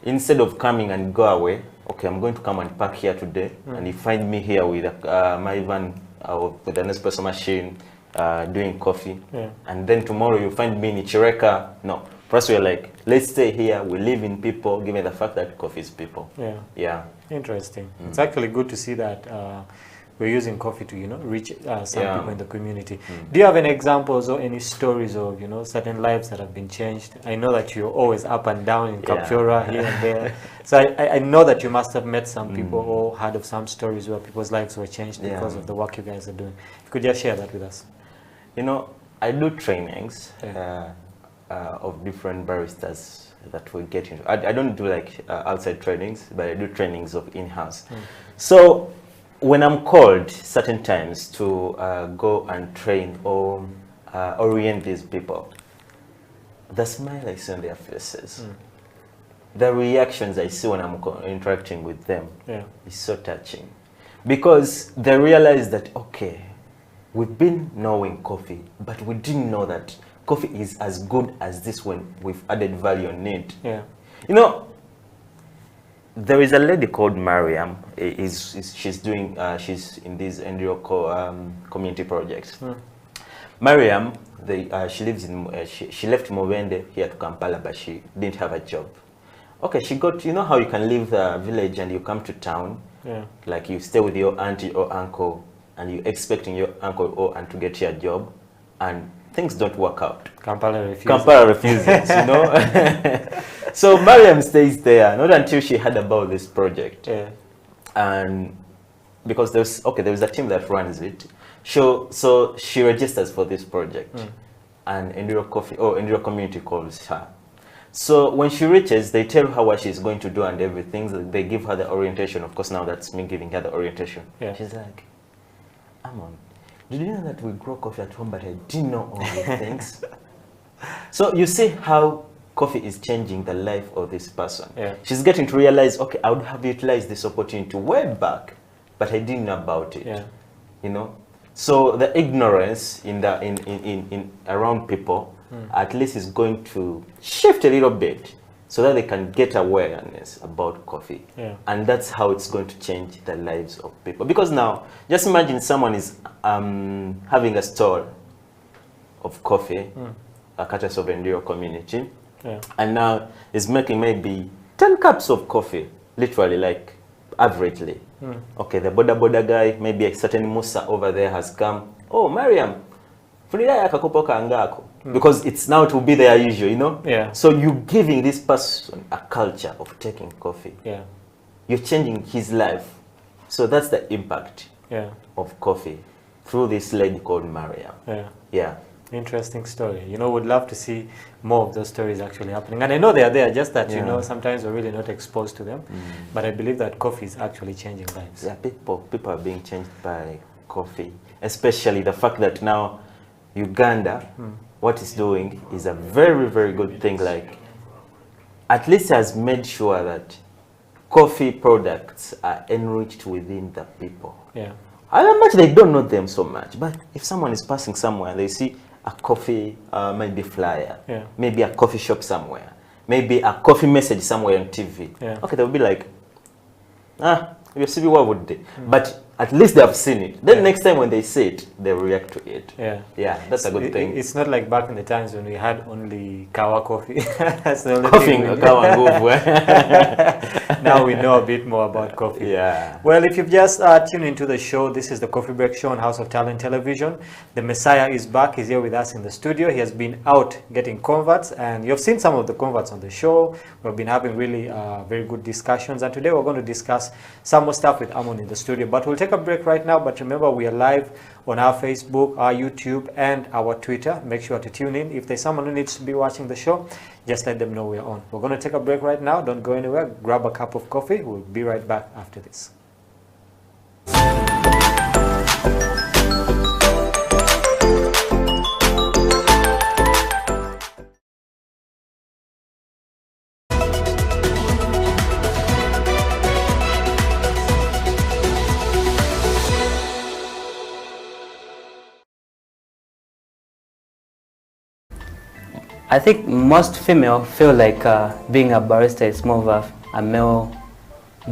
Instead of coming and go away, okay, I'm going to come and park here today, and you find me here with my van with an espresso machine doing coffee, and then tomorrow you find me in Chireka. No. First, we're like, let's stay here. We live in people, given the fact that coffee is people. Yeah.
Interesting. It's actually good to see that we're using coffee to, you know, reach some people in the community. Do you have any examples or any stories of, you know, certain lives that have been changed? I know that you're always up and down in Kapchora here and there. So I know that you must have met some people or heard of some stories where people's lives were changed because of the work you guys are doing. If you could just share that with us.
You know, I do trainings. Of different baristas that we get into. I don't do like outside trainings, but I do trainings of in-house. So when I'm called certain times to go and train or orient these people, the smile I see on their faces, the reactions I see when I'm interacting with them is so touching, because they realize that, okay, we've been knowing coffee, but we didn't know that coffee is as good as this when we've added value on it. You know, there is a lady called Mariam. She's doing, she's in these Enduro community projects. Mariam, she lives in, she left Mubende here to Kampala, but she didn't have a job. Okay, she got, you know how you can leave the village and you come to town, like you stay with your auntie or uncle, and you're expecting your uncle or aunt to get you a job, and things don't work out. Kampala refuses, you know. So Mariam stays there, not until she heard about this project. And because there's a team that runs it. So she registers for this project. and Enduro Coffee, or Enduro Community calls her. So when she reaches, they tell her what she's going to do and everything. They give her the orientation. Of course, now that's me giving her the orientation.
Yeah.
She's like, Amon, did you know that we grow coffee at home, but I didn't know all these things? So you see how coffee is changing the life of this person.
Yeah.
She's getting to realize, okay, I would have utilized this opportunity way back, but I didn't know about it.
Yeah.
You know? So the ignorance in around people at least is going to shift a little bit so that they can get awareness about coffee.
Yeah.
And that's how it's going to change the lives of people. Because now, just imagine someone is having a store of coffee, a courtesy of Enduro Community, and now is making maybe 10 cups of coffee, literally, like averagely. Okay, the boda guy, maybe a certain Musa over there has come. Oh, Mariam, because it's now to be their usual, you know?
Yeah.
So you're giving this person a culture of taking coffee.
Yeah.
You're changing his life. So that's the impact of coffee through this lady called Mariam.
Yeah.
Yeah.
Interesting story. You know, would love to see more of those stories actually happening. And I know they are there, just that, you know, sometimes we're really not exposed to them. But I believe that coffee is actually changing lives.
Yeah, people are being changed by coffee. Especially the fact that now Uganda, what it's doing is a very, very good thing. Like, at least has made sure that coffee products are enriched within the people.
Yeah.
How much they don't know them so much, but if someone is passing somewhere, they see a coffee, maybe flyer, maybe a coffee shop somewhere, maybe a coffee message somewhere on TV. Okay, they'll be like, you see, what would they? But at least they have seen it. Then next time when they see it, they react to it. Yeah, that's a good thing.
It's not like back in the times when we had only Kawa coffee. That's the only
Coffee,
thing
Kawa and
Now we know a bit more about coffee.
Yeah.
Well, if you've just tuned into the show, this is the Coffee Break Show on House of Talent Television. The Messiah is back. He's here with us in the studio. He has been out getting converts, and you've seen some of the converts on the show. We've been having really very good discussions, and today we're going to discuss some more stuff with Amon in the studio. But we'll take a break right now. But remember, we are live on our Facebook, our YouTube, and our Twitter. Make sure to tune in. If there's someone who needs to be watching the show, just let them know we're on. We're going to take a break right now. Don't go anywhere. Grab a cup of coffee. We'll be right back after this.
I think most female feel like being a barista is more of a male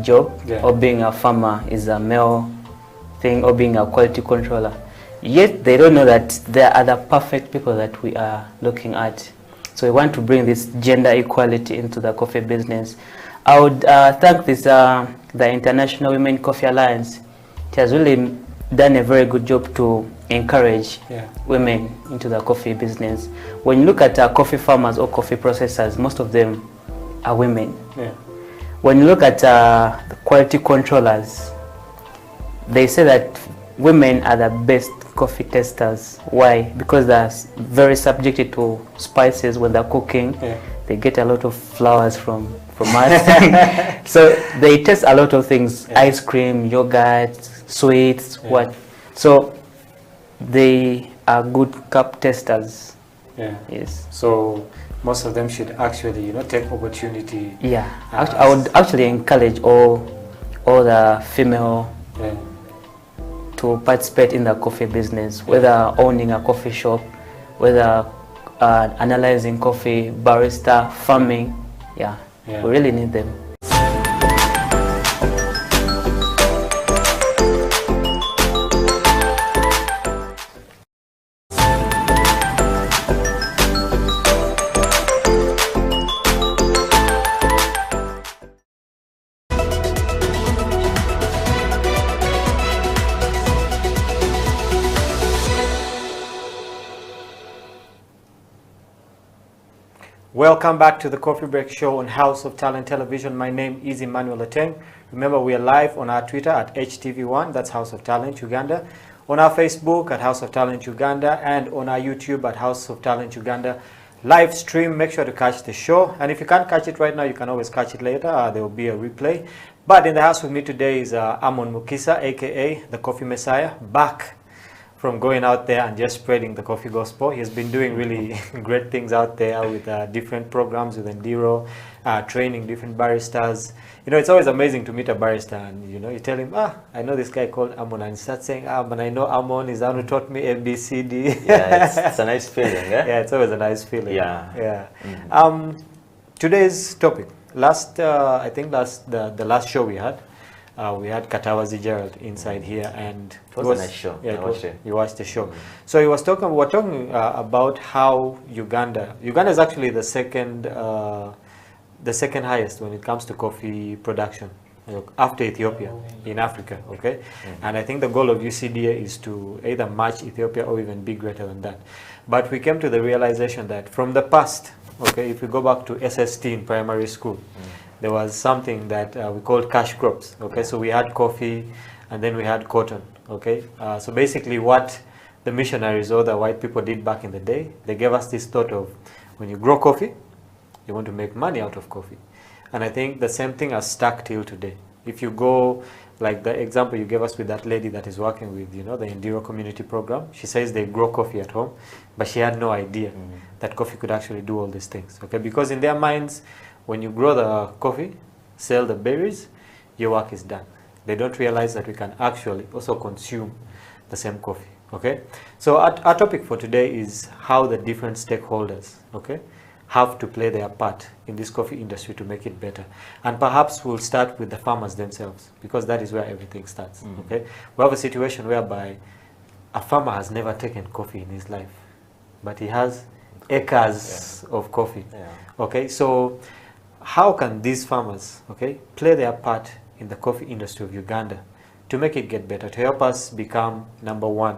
job, or being a farmer is a male thing, or being a quality controller. Yet they don't know that there are other perfect people that we are looking at. So we want to bring this gender equality into the coffee business. I would thank this the International Women Coffee Alliance. It has really done a very good job to encourage women into the coffee business. When you look at coffee farmers or coffee processors, most of them are women. When you look at the quality controllers, they say that women are the best coffee testers. Why? Because they're very subjected to spices when they're cooking. They get a lot of flowers from us. So they test a lot of things, ice cream, yogurt, sweets, what. So they are good cup testers. Yes.
So most of them should actually, take opportunity.
I would actually encourage all the female to participate in the coffee business, whether owning a coffee shop, whether analyzing coffee, barista, farming. We really need them.
Welcome back to the Coffee Break Show on House of Talent Television. My name is Emmanuel Ateng. Remember, we are live on our Twitter at HTV1, that's House of Talent Uganda. on our Facebook at House of Talent Uganda and on our YouTube at House of Talent Uganda. Live stream, make sure to catch the show. And if you can't catch it right now, you can always catch it later. There will be a replay. But in the house with me today is Amon Mukisa, aka the Coffee Messiah, back from going out there and just spreading the coffee gospel. He's been doing really great things out there with different programs with Endiro, training different baristas. You know, it's always amazing to meet a barista and, you know, you tell him, I know this guy called Amon, and he starts saying, but I know Amon is the one who taught me A, B, C, D.
Yeah, it's a nice feeling, eh?
Yeah, it's always a nice feeling.
Yeah.
Yeah.
Mm-hmm.
Today's topic, I think the last show we had Katawazi Gerald inside here, and
it was a nice show.
Yeah,
I watched it.
You watched the show. Mm-hmm. So we were talking about how Uganda is actually the second highest when it comes to coffee production, after Ethiopia in Africa. Okay, and I think the goal of UCDA is to either match Ethiopia or even be greater than that. But we came to the realization that from the past, okay, if we go back to SST in primary school, there was something that we called cash crops. Okay, so we had coffee and then we had cotton. Okay, so basically what the missionaries or the white people did back in the day, they gave us this thought of when you grow coffee, you want to make money out of coffee. And I think the same thing has stuck till today. If you go, like the example you gave us with that lady that is working with, you know, the Endiro community program, she says they grow coffee at home, but she had no idea that coffee could actually do all these things. Okay, because in their minds, when you grow the coffee, sell the berries, your work is done. They don't realize that we can actually also consume the same coffee. Okay, so our topic for today is how the different stakeholders, okay, have to play their part in this coffee industry to make it better. And perhaps we'll start with the farmers themselves, because that is where everything starts. Okay, we have a situation whereby a farmer has never taken coffee in his life, but he has acres of coffee. Okay, so how can these farmers, okay, play their part in the coffee industry of Uganda to make it get better, to help us become #1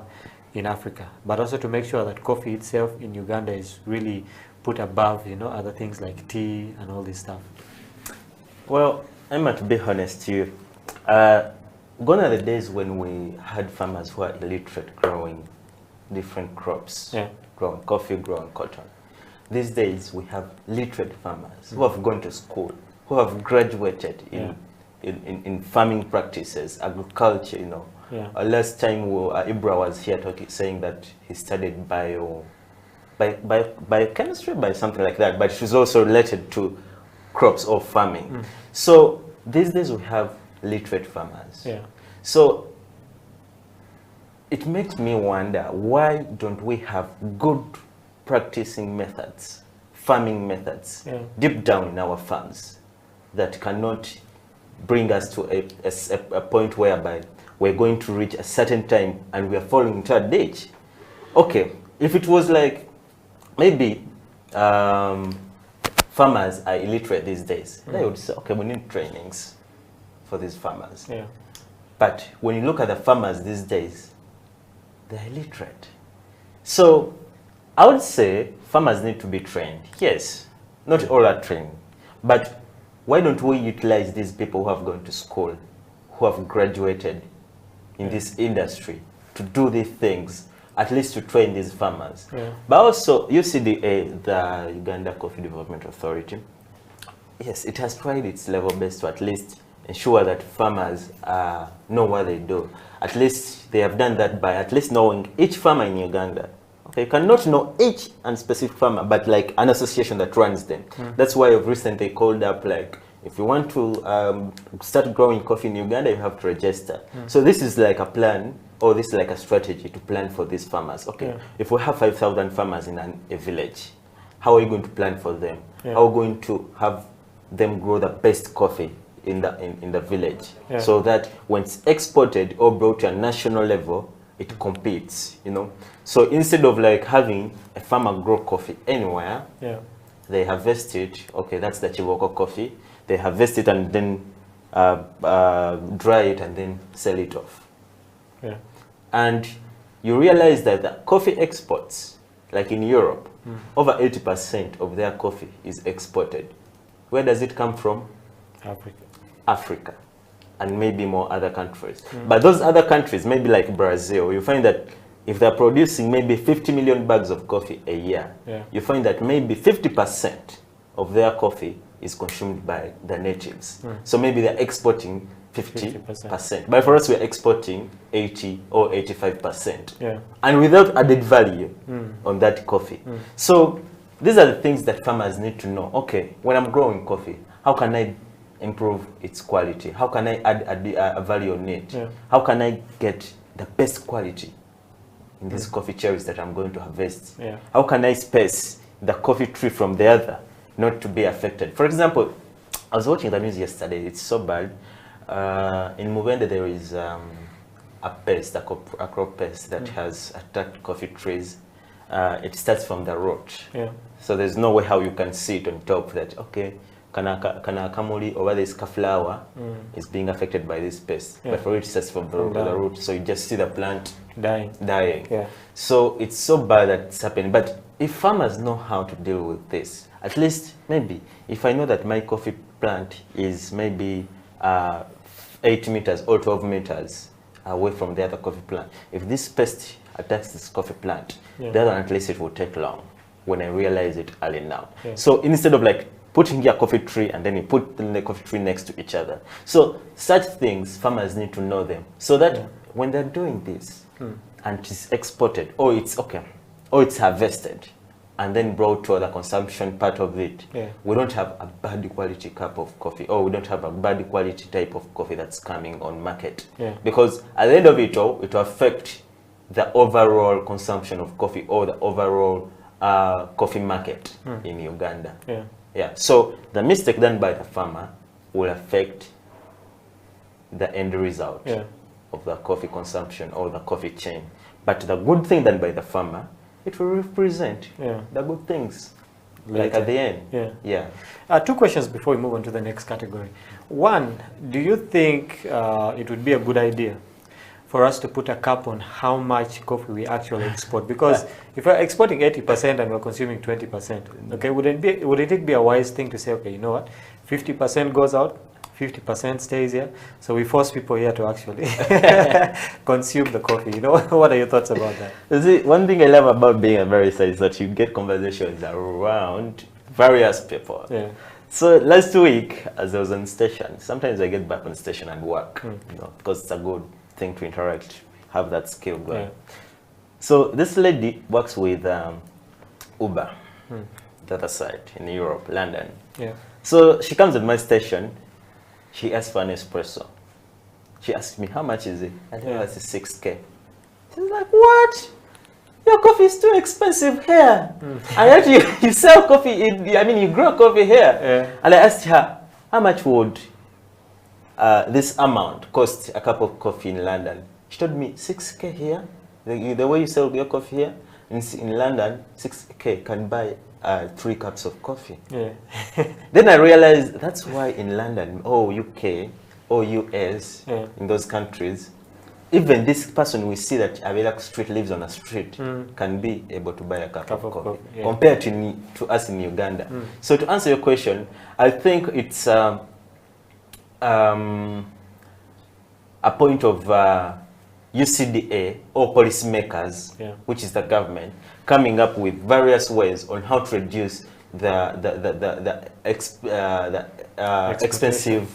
in Africa, but also to make sure that coffee itself in Uganda is really put above, you know, other things like tea and all this stuff?
Well, Emma, to be honest to you, gone are the days when we had farmers who are illiterate growing different crops, growing coffee, growing cotton. These days we have literate farmers who have gone to school, who have graduated in farming practices, agriculture, you know. Last time Ibra was here saying that he studied biochemistry, by something like that, but it was also related to crops or farming. So these days we have literate farmers. So it makes me wonder, why don't we have good practicing methods, farming methods, deep down in our farms that cannot bring us to a point whereby we're going to reach a certain time and we are falling into a ditch? Okay, if it was like maybe farmers are illiterate these days, they would say, okay, we need trainings for these farmers. But when you look at the farmers these days, they're illiterate. So I would say farmers need to be trained. Yes, not all are trained, but why don't we utilize these people who have gone to school, who have graduated in this industry to do these things, at least to train these farmers? But also, UCDA, the Uganda Coffee Development Authority, yes, it has tried its level best to at least ensure that farmers know what they do. At least they have done that by at least knowing each farmer in Uganda. Okay, you cannot know each and specific farmer, but like an association that runs them. That's why I've recently called up, like, if you want to start growing coffee in Uganda, you have to register. So this is like a plan, or this is like a strategy to plan for these farmers. Okay, if we have 5,000 farmers in a village, how are you going to plan for them? How are you going to have them grow the best coffee in the village, so that when it's exported or brought to a national level, it competes, you know? So instead of like having a farmer grow coffee anywhere, they harvest it. Okay, that's the Chiboko coffee. They harvest it and then dry it and then sell it off. And you realize that the coffee exports, like in Europe, over 80% of their coffee is exported. Where does it come from?
Africa.
Africa. and maybe more other countries. But those other countries, maybe like Brazil, you find that if they're producing maybe 50 million bags of coffee a year, you find that maybe 50% of their coffee is consumed by the natives. So maybe they're exporting 50%. But for us, we're exporting 80 or 85%. And without added value on that coffee. So these are the things that farmers need to know. Okay, when I'm growing coffee, how can I improve its quality? How can I add a value on it? How can I get the best quality in these coffee cherries that I'm going to harvest? How can I space the coffee tree from the other, not to be affected? For example, I was watching the news yesterday. It's so bad. In Uganda, there is a pest, a crop pest that has attacked coffee trees. It starts from the root. So there's no way how you can see it on top that, okay, kana kamuli or this flower is being affected by this pest. But for it starts from the root. So you just see the plant dying. So it's so bad that it's happening. But if farmers know how to deal with this, at least maybe if I know that my coffee plant is maybe 8 meters or 12 meters away from the other coffee plant, if this pest attacks this coffee plant, the other one, at least it will take long when I realize it early now. So instead of like putting here a coffee tree and then you put the coffee tree next to each other. So such things, farmers need to know them so that when they're doing this and it's exported, or it's harvested and then brought to the consumption part of it, we don't have a bad quality cup of coffee, or we don't have a bad quality type of coffee that's coming on market. Because at the end of it all, it will affect the overall consumption of coffee or the overall coffee market in Uganda. So the mistake done by the farmer will affect the end result of the coffee consumption or the coffee chain. But the good thing done by the farmer, it will represent the good things like at the end.
Two questions before we move on to the next category. One, do you think it would be a good idea for us to put a cap on how much coffee we actually export? Because if we're exporting 80% and we're consuming 20%, okay, wouldn't it be a wise thing to say, okay, you know what, 50% goes out, 50% stays here, so we force people here to actually consume the coffee? You know, what are your thoughts about that?
You see, one thing I love about being a barista is that you get conversations around various people. So last week, as I was on station, sometimes I get back on station and work, you know, because it's a good thing to interact, have that skill going. So this lady works with Uber, the other side in Europe, London. So she comes at my station. She asks for an espresso. She asks me, how much is it? I tell her it's 6K. She's like, what? Your coffee is too expensive here. And yet you sell coffee, you grow coffee here. And I asked her, how much would this amount cost a cup of coffee in London? She told me 6K here. The way you sell your coffee here, in London, 6K can buy 3 cups of coffee. Then I realized that's why in London or UK or US, in those countries, even this person we see that Avila Street lives on a street can be able to buy a cup of coffee compared to us in Uganda. So to answer your question, I think it's a point of UCDA or policymakers, which is the government, coming up with various ways on how to reduce the expensive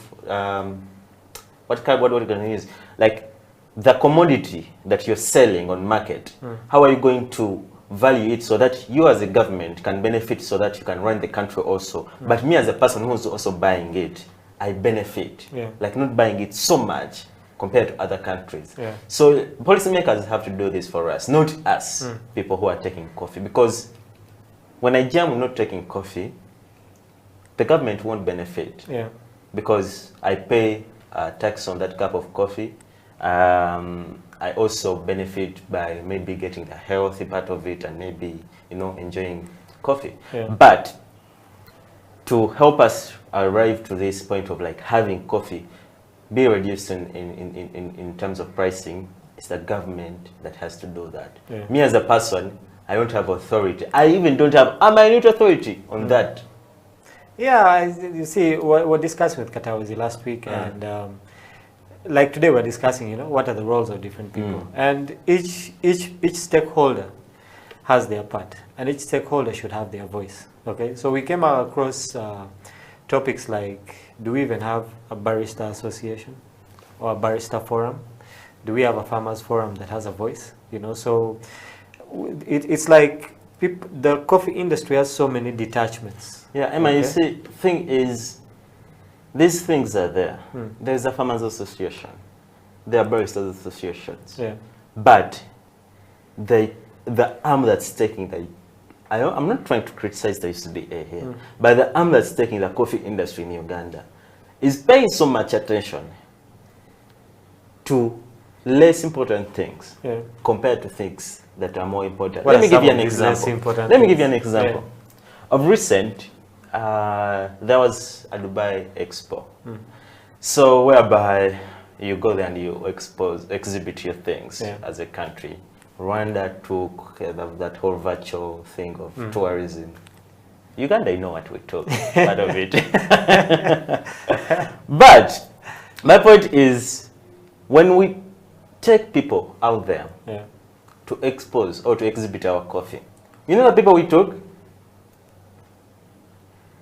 what we're going to use, like the commodity that you're selling on market. How are you going to value it so that you as a government can benefit, so that you can run the country also, but me as a person who's also buying it, I benefit, like not buying it so much compared to other countries. So policymakers have to do this for us, not us, people who are taking coffee. Because when I jam not taking coffee, the government won't benefit. Because I pay a tax on that cup of coffee. I also benefit by maybe getting the healthy part of it and maybe, enjoying coffee. But to help us arrive to this point of like having coffee be reduced in terms of pricing, it's the government that has to do that. Me as a person, I don't have authority. I even don't have a minute authority on that.
You see, we discussed with Katawazi last week, and like today we're discussing, you know, what are the roles of different people, and each stakeholder has their part, and each stakeholder should have their voice. Okay, so we came across topics like, do we even have a barrister association or a barrister forum? Do we have a farmers forum that has a voice? You know, so it's like the coffee industry has so many detachments.
Yeah, Emma, you see, thing is, these things are there. There's a farmers association. There are barristers associations.
Yeah.
But the arm that's taking the, I'm not trying to criticize the UCDA here, but the arm that's taking the coffee industry in Uganda is paying so much attention to less important things compared to things that are more important. Let me give you an example. Let me give you an example. Of recent, there was a Dubai Expo. So whereby you go there and you exhibit your things as a country. Rwanda took that whole virtual thing of tourism. Uganda, you know what we took, part of it. But my point is, when we take people out there to expose or to exhibit our coffee, you know the people we took?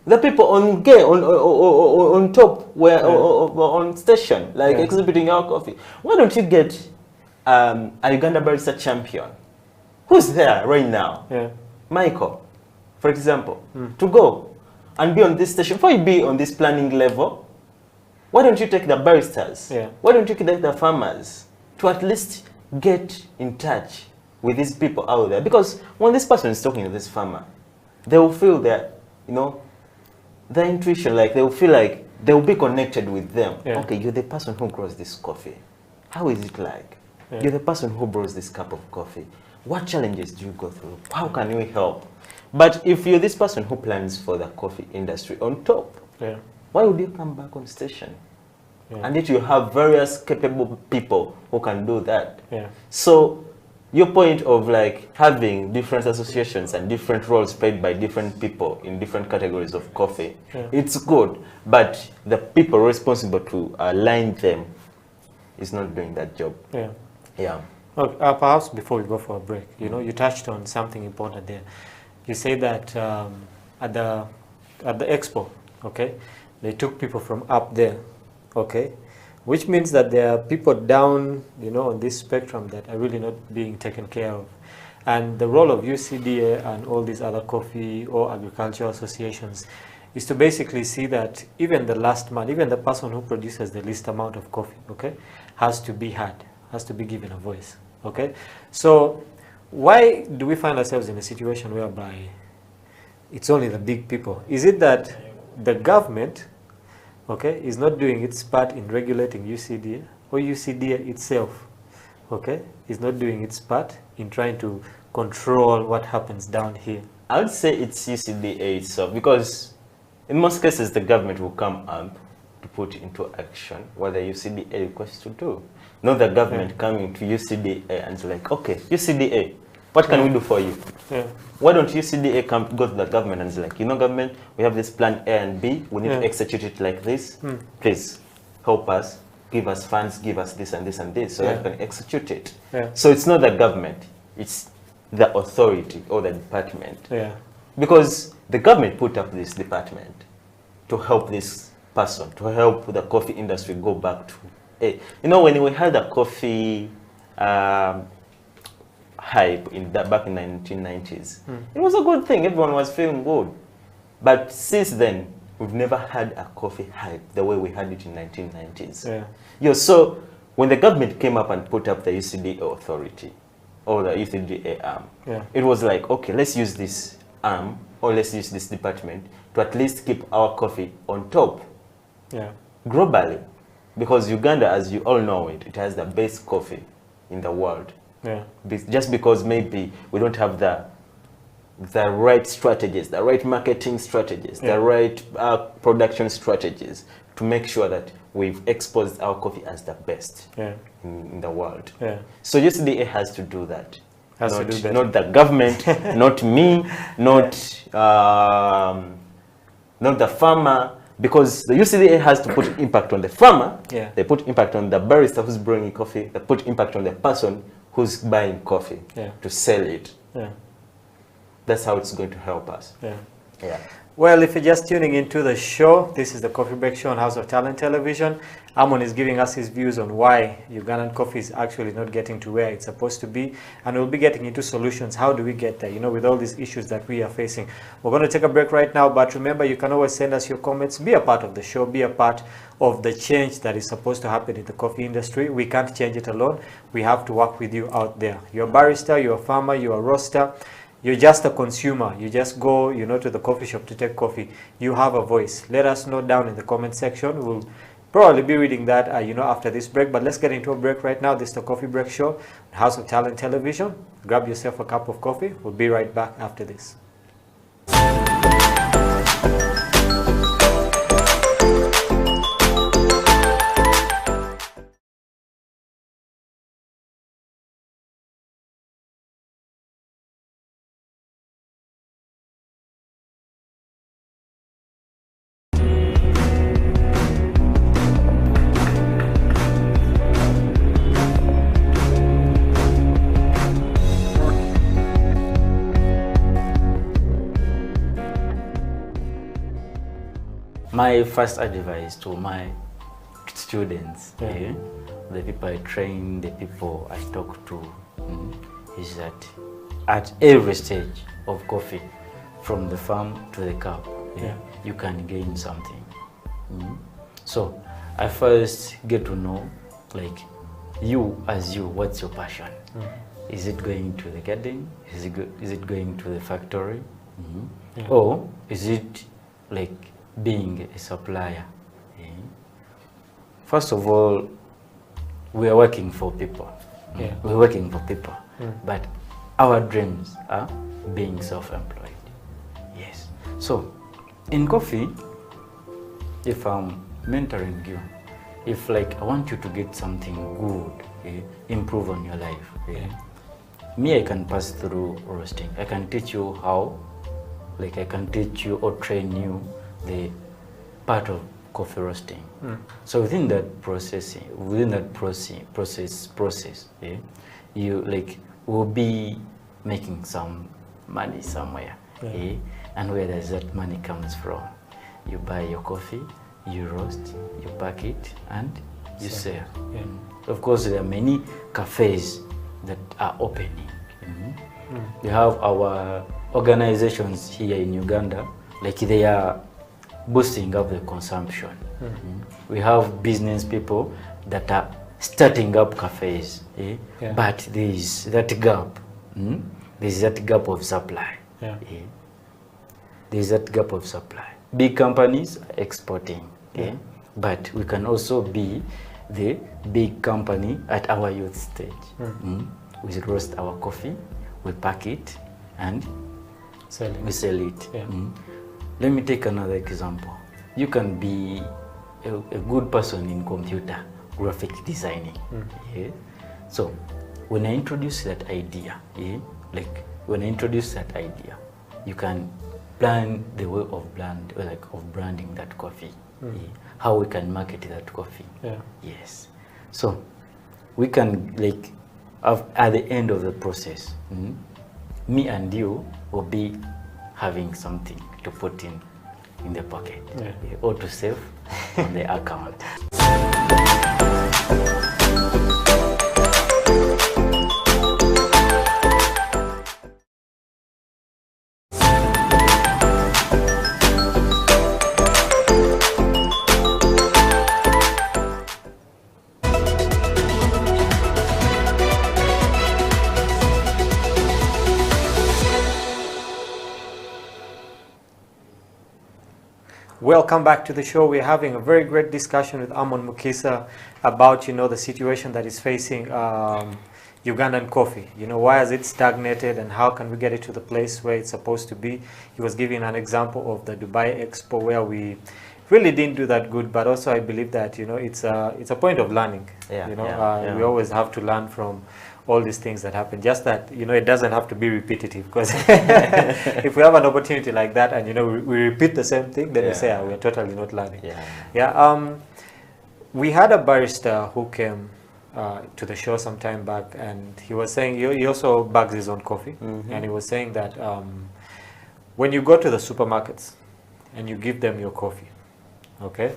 The people on top were on station, like exhibiting our coffee. Why don't you get a Uganda barista champion who's there right now, Michael, for example, to go and be on this station? Before you be on this planning level, why don't you take the baristas? Why don't you take the farmers to at least get in touch with these people out there? Because when this person is talking to this farmer, they will feel that, you know, their intuition, like they will feel like they will be connected with them. Okay, you're the person who grows this coffee. How is it like? You're the person who brews this cup of coffee. What challenges do you go through? How can we help? But if you're this person who plans for the coffee industry on top, why would you come back on station? And yet you have various capable people who can do that. So your point of like having different associations and different roles played by different people in different categories of coffee, it's good, but the people responsible to align them is not doing that job.
Okay, perhaps before we go for a break, you know, you touched on something important there. You say that at the expo, okay, they took people from up there, okay, which means that there are people down, you know, on this spectrum that are really not being taken care of. And the role of UCDA and all these other coffee or agricultural associations is to basically see that even the last man, even the person who produces the least amount of coffee, okay, has to be heard, has to be given a voice, okay? So why do we find ourselves in a situation whereby it's only the big people? Is it that the government, okay, is not doing its part in regulating UCDA, or UCDA itself, okay, is not doing its part in trying to control what happens down here?
I would say it's UCDA itself, because in most cases the government will come up to put into action what the UCDA requests to do. Not the government coming to UCDA and like, okay, UCDA, what can we do for you? Why don't UCDA go to the government and say like, you know, government, we have this plan A and B, we need to execute it like this. Please help us, give us funds, give us this and this and this, so that we can execute it. So it's not the government, it's the authority or the department. Because the government put up this department to help this person, to help the coffee industry go back to, you know, when we had the coffee hype back in the 1990s, it was a good thing, everyone was feeling good. But since then, we've never had a coffee hype the way we had it in 1990s. So when the government came up and put up the UCDA authority, or the UCDA arm, it was like, okay, let's use this arm, or let's use this department to at least keep our coffee on top globally. Because Uganda, as you all know it, it has the best coffee in the world. Just because maybe we don't have the right strategies, the right marketing strategies, the right production strategies to make sure that we've exposed our coffee as the best in the world. So UCDA has to do that. Not the government, not me, not the farmer, because the UCDA has to put impact on the farmer,
Yeah.
they put impact on the barista who's brewing coffee, they put impact on the person who's buying coffee
Yeah.
to sell it.
Yeah.
That's how it's going to help us.
Yeah.
Yeah.
Well, if you're just tuning into the show, this is the Coffee Break Show on House of Talent Television. Amon is giving us his views on why Ugandan coffee is actually not getting to where it's supposed to be, and we'll be getting into solutions. How do we get there, you know, with all these issues that we are facing? We're going to take a break right now, but remember, you can always send us your comments. Be a part of the show. Be a part of the change that is supposed to happen in the coffee industry. We can't change it alone. We have to work with you out there. You're a barista, you're a farmer, you're a roaster. You're just a consumer. You just go, you know, to the coffee shop to take coffee. You have a voice. Let us know down in the comment section. We'll probably be reading that, you know, after this break. But let's get into a break right now. This is the Coffee Break Show, House of Talent Television. Grab yourself a cup of coffee. We'll be right back after this.
My first advice to my students, the people I train, the people I talk to, is that at every stage of coffee, from the farm to the cup, you can gain something. So I first get to know, like, you as you, what's your passion? Is it going to the garden? Is it going to the factory? Or is it like being a supplier? First of all, we are working for people. We're working for people, but our dreams are being self-employed. Yes. So in coffee, if I'm mentoring you, if like I want you to get something good, improve on your life, me, I can pass through roasting. I can teach you how, like I can teach you or train you the part of coffee roasting. So within that process, you like will be making some money somewhere, and where does that money comes from? You buy your coffee, you roast, you pack it, and you sell. Of course, there are many cafes that are opening. We have our organizations here in Uganda, like they are boosting up the consumption. We have business people that are starting up cafes, but there is that gap. There's that gap of supply. There's that gap of supply. Big companies are exporting, but we can also be the big company at our youth stage. We roast our coffee, we pack it, and we sell it. Let me take another example. You can be a good person in computer graphic designing. So when I introduce that idea, you can plan the way of branding that coffee, how we can market that coffee. Yes. So we can, like, at the end of the process, me and you will be having something to put in the pocket, or to save on the account.
Welcome back to the show. We're having a very great discussion with Amon Mukisa about, you know, the situation that is facing Ugandan coffee. You know, why has it stagnated and how can we get it to the place where it's supposed to be? He was giving an example of the Dubai Expo where we really didn't do that good, but also I believe that, you know, it's a point of learning. We always have to learn from all these things that happen. Just that, you know, it doesn't have to be repetitive, because if we have an opportunity like that and, you know, we repeat the same thing, then we say, we're totally not learning. We had a barrister who came to the show some time back, and he was saying, he also bags his own coffee, and he was saying that when you go to the supermarkets and you give them your coffee, okay,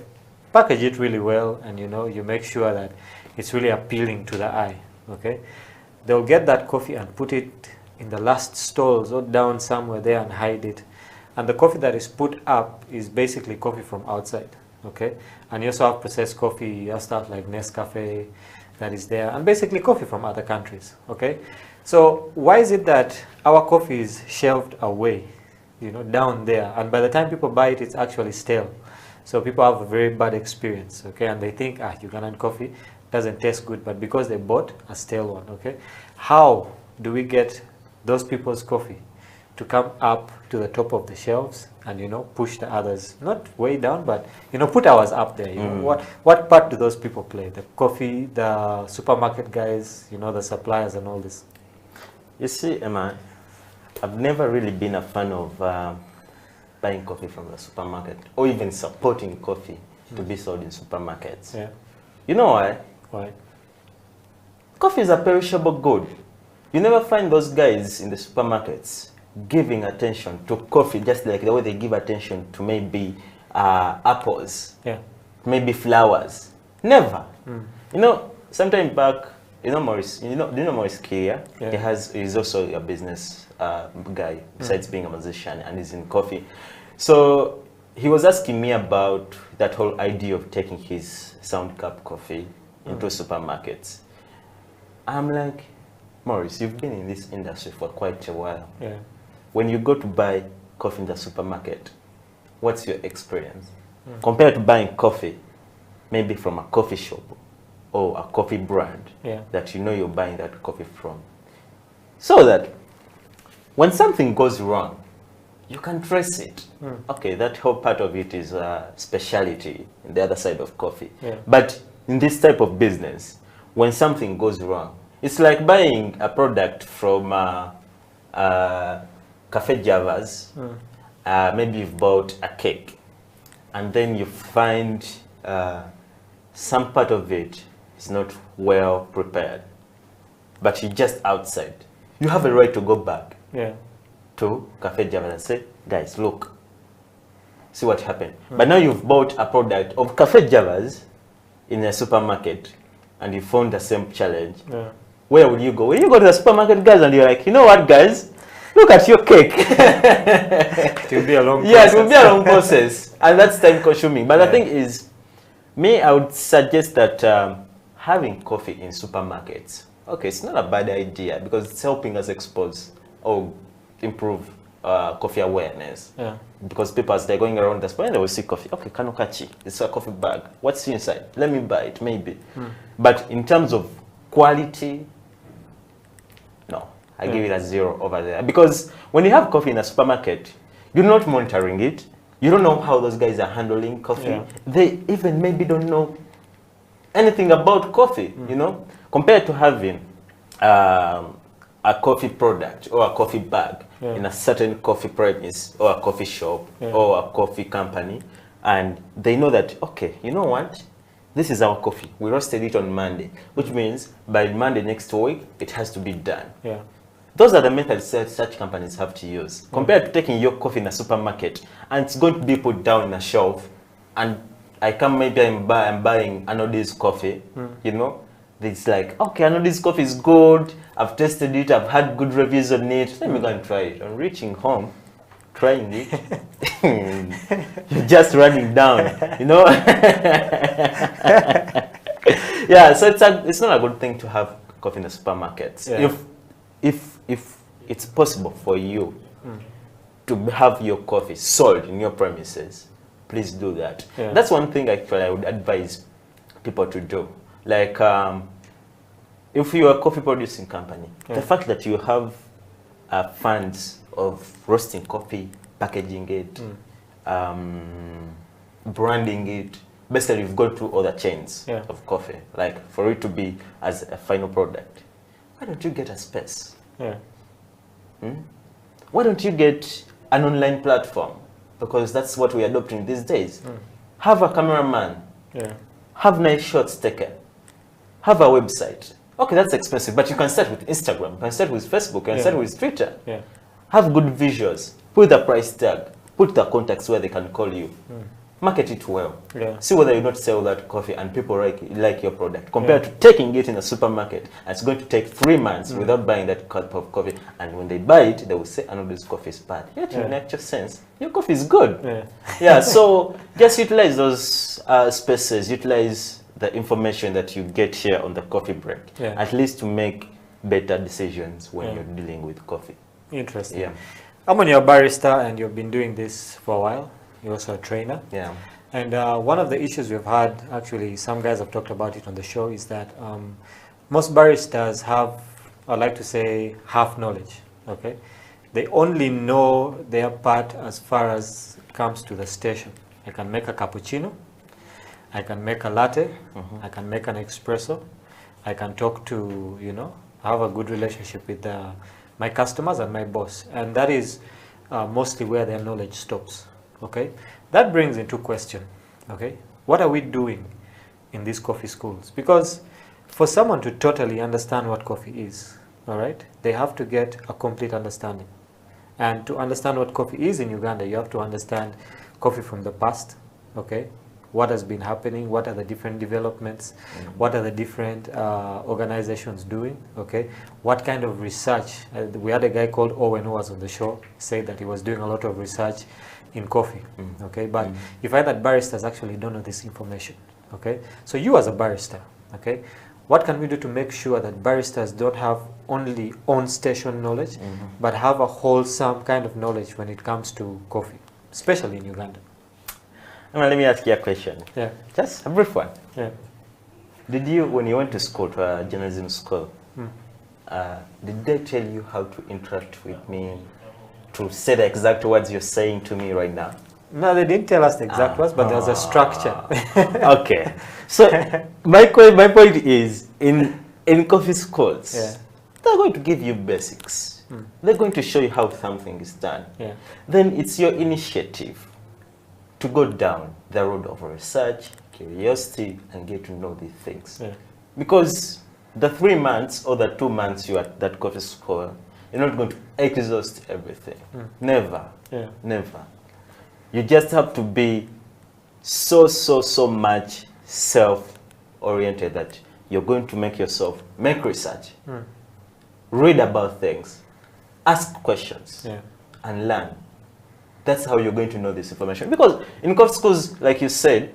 package it really well, and, you know, you make sure that it's really appealing to the eye, okay, they'll get that coffee and put it in the last stalls or down somewhere there and hide it, and the coffee that is put up is basically coffee from outside, okay, and you also have processed coffee, you have stuff like Nescafe that is there, and basically coffee from other countries, okay. So why is it that our coffee is shelved away, you know, down there, and by the time people buy it, it's actually stale? So people have a very bad experience, okay, and they think, Ugandan coffee doesn't taste good, but because they bought a stale one, okay. How do we get those people's coffee to come up to the top of the shelves and, you know, push the others, not way down, but, you know, put ours up there? You know, what part do those people play? The coffee, the supermarket guys, you know, the suppliers and all this?
You see, Emma, I've never really been a fan of buying coffee from the supermarket, or even supporting coffee to be sold in supermarkets.
Yeah.
You know why?
Why?
Coffee is a perishable good. You never find those guys in the supermarkets giving attention to coffee just like the way they give attention to maybe apples, maybe flowers. Never. You know, sometime back, you know Maurice, do you know Maurice Kia? He's also a business guy, besides being a musician, and he's in coffee. So he was asking me about that whole idea of taking his Sound Cup coffee into supermarkets. I'm like, Maurice, you've been in this industry for quite a while.
Yeah.
When you go to buy coffee in the supermarket, what's your experience? Compared to buying coffee, maybe from a coffee shop or a coffee brand that you know you're buying that coffee from. So that when something goes wrong, you can trace it. Okay, that whole part of it is a speciality in the other side of coffee. But in this type of business, when something goes wrong, it's like buying a product from Cafe Java's. Maybe you've bought a cake, and then you find some part of it is not well prepared, but you're just outside. You have a right to go back to Cafe Java's and say, guys, look, see what happened. But now you've bought a product of Cafe Java's in a supermarket, and you found the same challenge. Where will you go? When you go to the supermarket, guys, and you're like, you know what, guys? Look at your cake.
It will be a long process.
Yeah, it will be a long process. And that's time consuming. But the thing is, I would suggest that having coffee in supermarkets, okay, it's not a bad idea, because it's helping us expose or improve coffee awareness. Because people, as they're going around the store, they will see coffee. Okay, kanukachi, it's a coffee bag. What's inside? Let me buy it, maybe. But in terms of quality, no. I give it a 0 over there. Because when you have coffee in a supermarket, you're not monitoring it. You don't know how those guys are handling coffee. They even maybe don't know anything about coffee, you know, compared to having a coffee product or a coffee bag in a certain coffee premise or a coffee shop or a coffee company. And they know that, okay, you know what? This is our coffee. We roasted it on Monday, which means by Monday next week, it has to be done. Those are the methods that such companies have to use. Compared to taking your coffee in a supermarket, and it's going to be put down on a shelf, and I come, maybe I'm buying Anodi's coffee, you know, it's like, okay, Anodi's coffee is good, I've tested it, I've had good reviews on it, let me go and try it. On reaching home, trying it, you're just running down, you know. Yeah, so it's not a good thing to have coffee in the supermarkets. If it's possible for you to have your coffee sold in your premises, please do that. That's one thing actually I would advise people to do. Like, if you're a coffee producing company, the fact that you have funds of roasting coffee, packaging it, branding it, basically you've gone through all the chains of coffee, like for it to be as a final product. why don't you get a space?
Yeah.
Why don't you get an online platform? Because that's what we're adopting these days. Have a cameraman.
Yeah.
Have nice shots taken. Have a website. Okay, that's expensive, but you can start with Instagram, you can start with Facebook, you can start with Twitter.
Yeah.
Have good visuals. Put the price tag. Put the contacts where they can call you. Market it well.
Yeah.
See whether you not sell that coffee and people like your product. Compared to taking it in a supermarket, and it's going to take 3 months without buying that cup of coffee. And when they buy it, they will say, "I know this coffee is bad." Yet in actual sense, your coffee is good.
Yeah.
Yeah. So just utilize those spaces. Utilize the information that you get here on the coffee break.
Yeah.
At least to make better decisions when you're dealing with coffee.
Interesting.
Yeah.
Amon, you're a barista and you've been doing this for a while. You're also a trainer.
Yeah.
And one of the issues we've had, actually, some guys have talked about it on the show, is that most baristas have, I like to say, half knowledge. Okay, they only know their part as far as it comes to the station. I can make a cappuccino, I can make a latte, I can make an espresso, I can talk to, have a good relationship with my customers and my boss, and that is mostly where their knowledge stops. Okay, that brings into question, okay, what are we doing in these coffee schools? Because for someone to totally understand what coffee is, all right, they have to get a complete understanding. And to understand what coffee is in Uganda, you have to understand coffee from the past, okay, what has been happening, what are the different developments, what are the different organizations doing, okay, what kind of research. We had a guy called Owen who was on the show, said that he was doing a lot of research in coffee, okay, but you find that baristas actually don't know this information, okay. So you as a barista, okay, what can we do to make sure that baristas don't have only on-station knowledge, but have a wholesome kind of knowledge when it comes to coffee, especially in Uganda?
Well, let me ask you a question.
Yeah.
Just a brief one.
Yeah.
Did you, when you went to school, to a journalism school, did they tell you how to interact with me, to say the exact words you're saying to me right now?
No, they didn't tell us the exact words, but there's a structure.
Okay. So my point is, in coffee schools, they're going to give you basics. They're going to show you how something is done.
Yeah.
Then it's your initiative to go down the road of research, curiosity, and get to know these things.
Yeah.
Because the 3 months or the 2 months you're at that coffee school, you're not going to exhaust everything. Never.
Yeah.
Never. You just have to be so much self-oriented that you're going to make research, read about things, ask questions, and learn. That's how you're going to know this information. Because in coffee schools, like you said,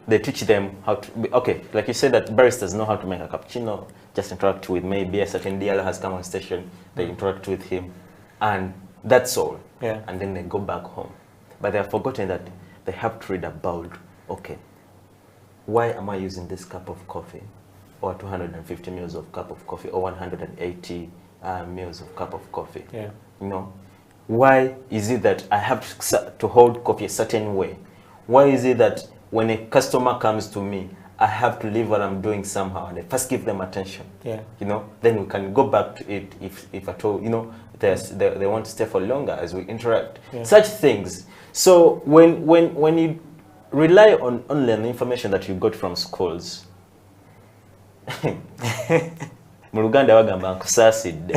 they teach them how to be, okay, like you said that baristas know how to make a cappuccino, just interact with maybe a certain dealer has come on station, they interact with him, and that's all.
Yeah.
And then they go back home. But they have forgotten that they have to read about, okay, why am I using this cup of coffee, or 250 mils of cup of coffee, or 180 mils of cup of coffee?
Yeah.
You know, why is it that I have to hold coffee a certain way? Why is it that when a customer comes to me, I have to leave what I'm doing somehow and I first give them attention?
Yeah.
You know, then we can go back to it if at all, you know, they want to stay for longer as we interact.
Yeah.
Such things. So when you rely on online information that you got from schools, mu Uganda bagamba nkusaasidde.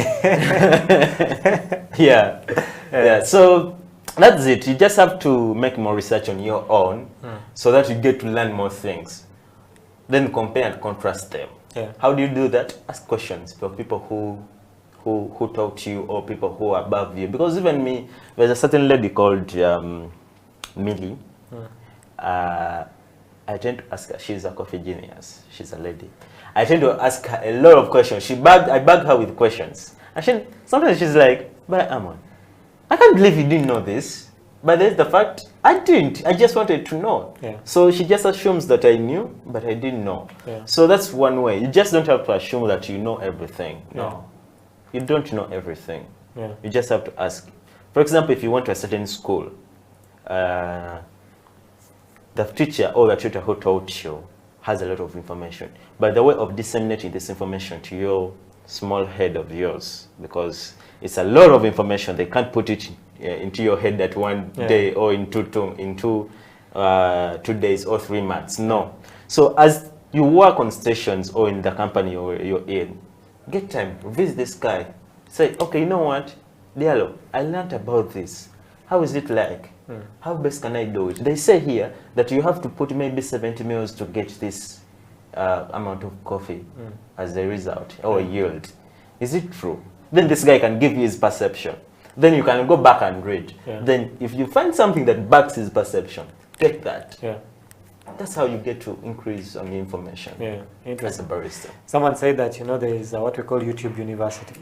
Yeah. So that's it. You just have to make more research on your own so that you get to learn more things. Then compare and contrast them.
Yeah.
How do you do that? Ask questions for people who taught you or people who are above you. Because even me, there's a certain lady called Millie. I tend to ask her, she's a coffee genius. She's a lady. I tend to ask her a lot of questions. I bug her with questions. And sometimes she's like, but Amon, I can't believe you didn't know this. But there's the fact, I didn't. I just wanted to know.
Yeah.
So she just assumes that I knew, but I didn't know.
Yeah.
So that's one way. You just don't have to assume that you know everything.
Yeah.
No. You don't know everything.
Yeah.
You just have to ask. For example, if you went to a certain school, the teacher or the tutor who taught you has a lot of information. But the way of disseminating this information to your small head of yours, because it's a lot of information. They can't put it into your head at one day or in 2 days or 3 months. No. So as you work on stations or in the company or you're in, get time, visit this guy. Say, okay, you know what, Diallo, I learned about this. How is it like? How best can I do it? They say here that you have to put maybe 70 mils to get this amount of coffee as a result or yield. Is it true? Then this guy can give you his perception. Then you can go back and read. Then if you find something that backs his perception, take that. That's how you get to increase on the information. As a barista.
Someone said that, you know, there is what we call YouTube University.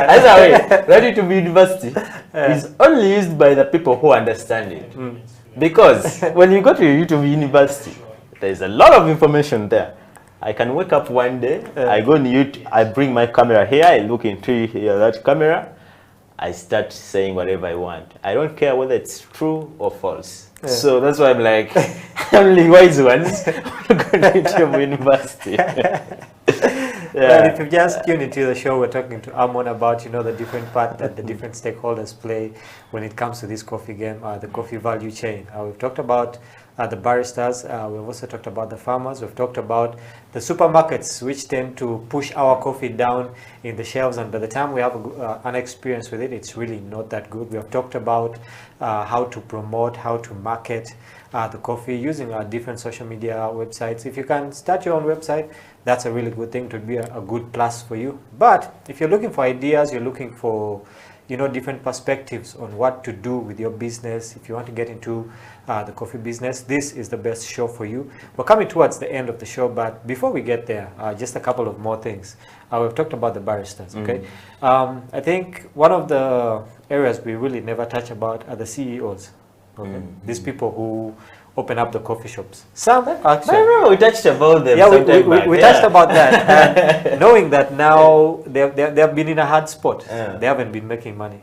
As a way, that YouTube University is only used by the people who understand it. Because when you go to your YouTube University, there's a lot of information there. I can wake up one day, I go on YouTube, I bring my camera here, I look into that camera, I start saying whatever I want. I don't care whether it's true or false. So that's why I'm like, only wise ones who go to YouTube University.
Well, if you've just tuned into the show, we're talking to Amon about, you know, the different part that the different stakeholders play when it comes to this coffee game, the coffee value chain. We've talked about the baristas, we've also talked about the farmers, we've talked about the supermarkets, which tend to push our coffee down in the shelves, and by the time we have an experience with it, it's really not that good. We have talked about how to promote, how to market the coffee using our different social media websites. If you can start your own website, that's a really good thing, to be a good plus for you. But if you're looking for ideas, you're looking for, you know, different perspectives on what to do with your business, if you want to get into the coffee business, this is the best show for you. We're coming towards the end of the show, but before we get there, just a couple of more things. We've talked about the baristas, okay? I think one of the areas we really never touch about are the CEOs, okay? These people who open up the coffee shops. Some actually.
I remember we touched about them.
Yeah, we touched about that. And knowing that now they have been in a hard spot. They haven't been making money.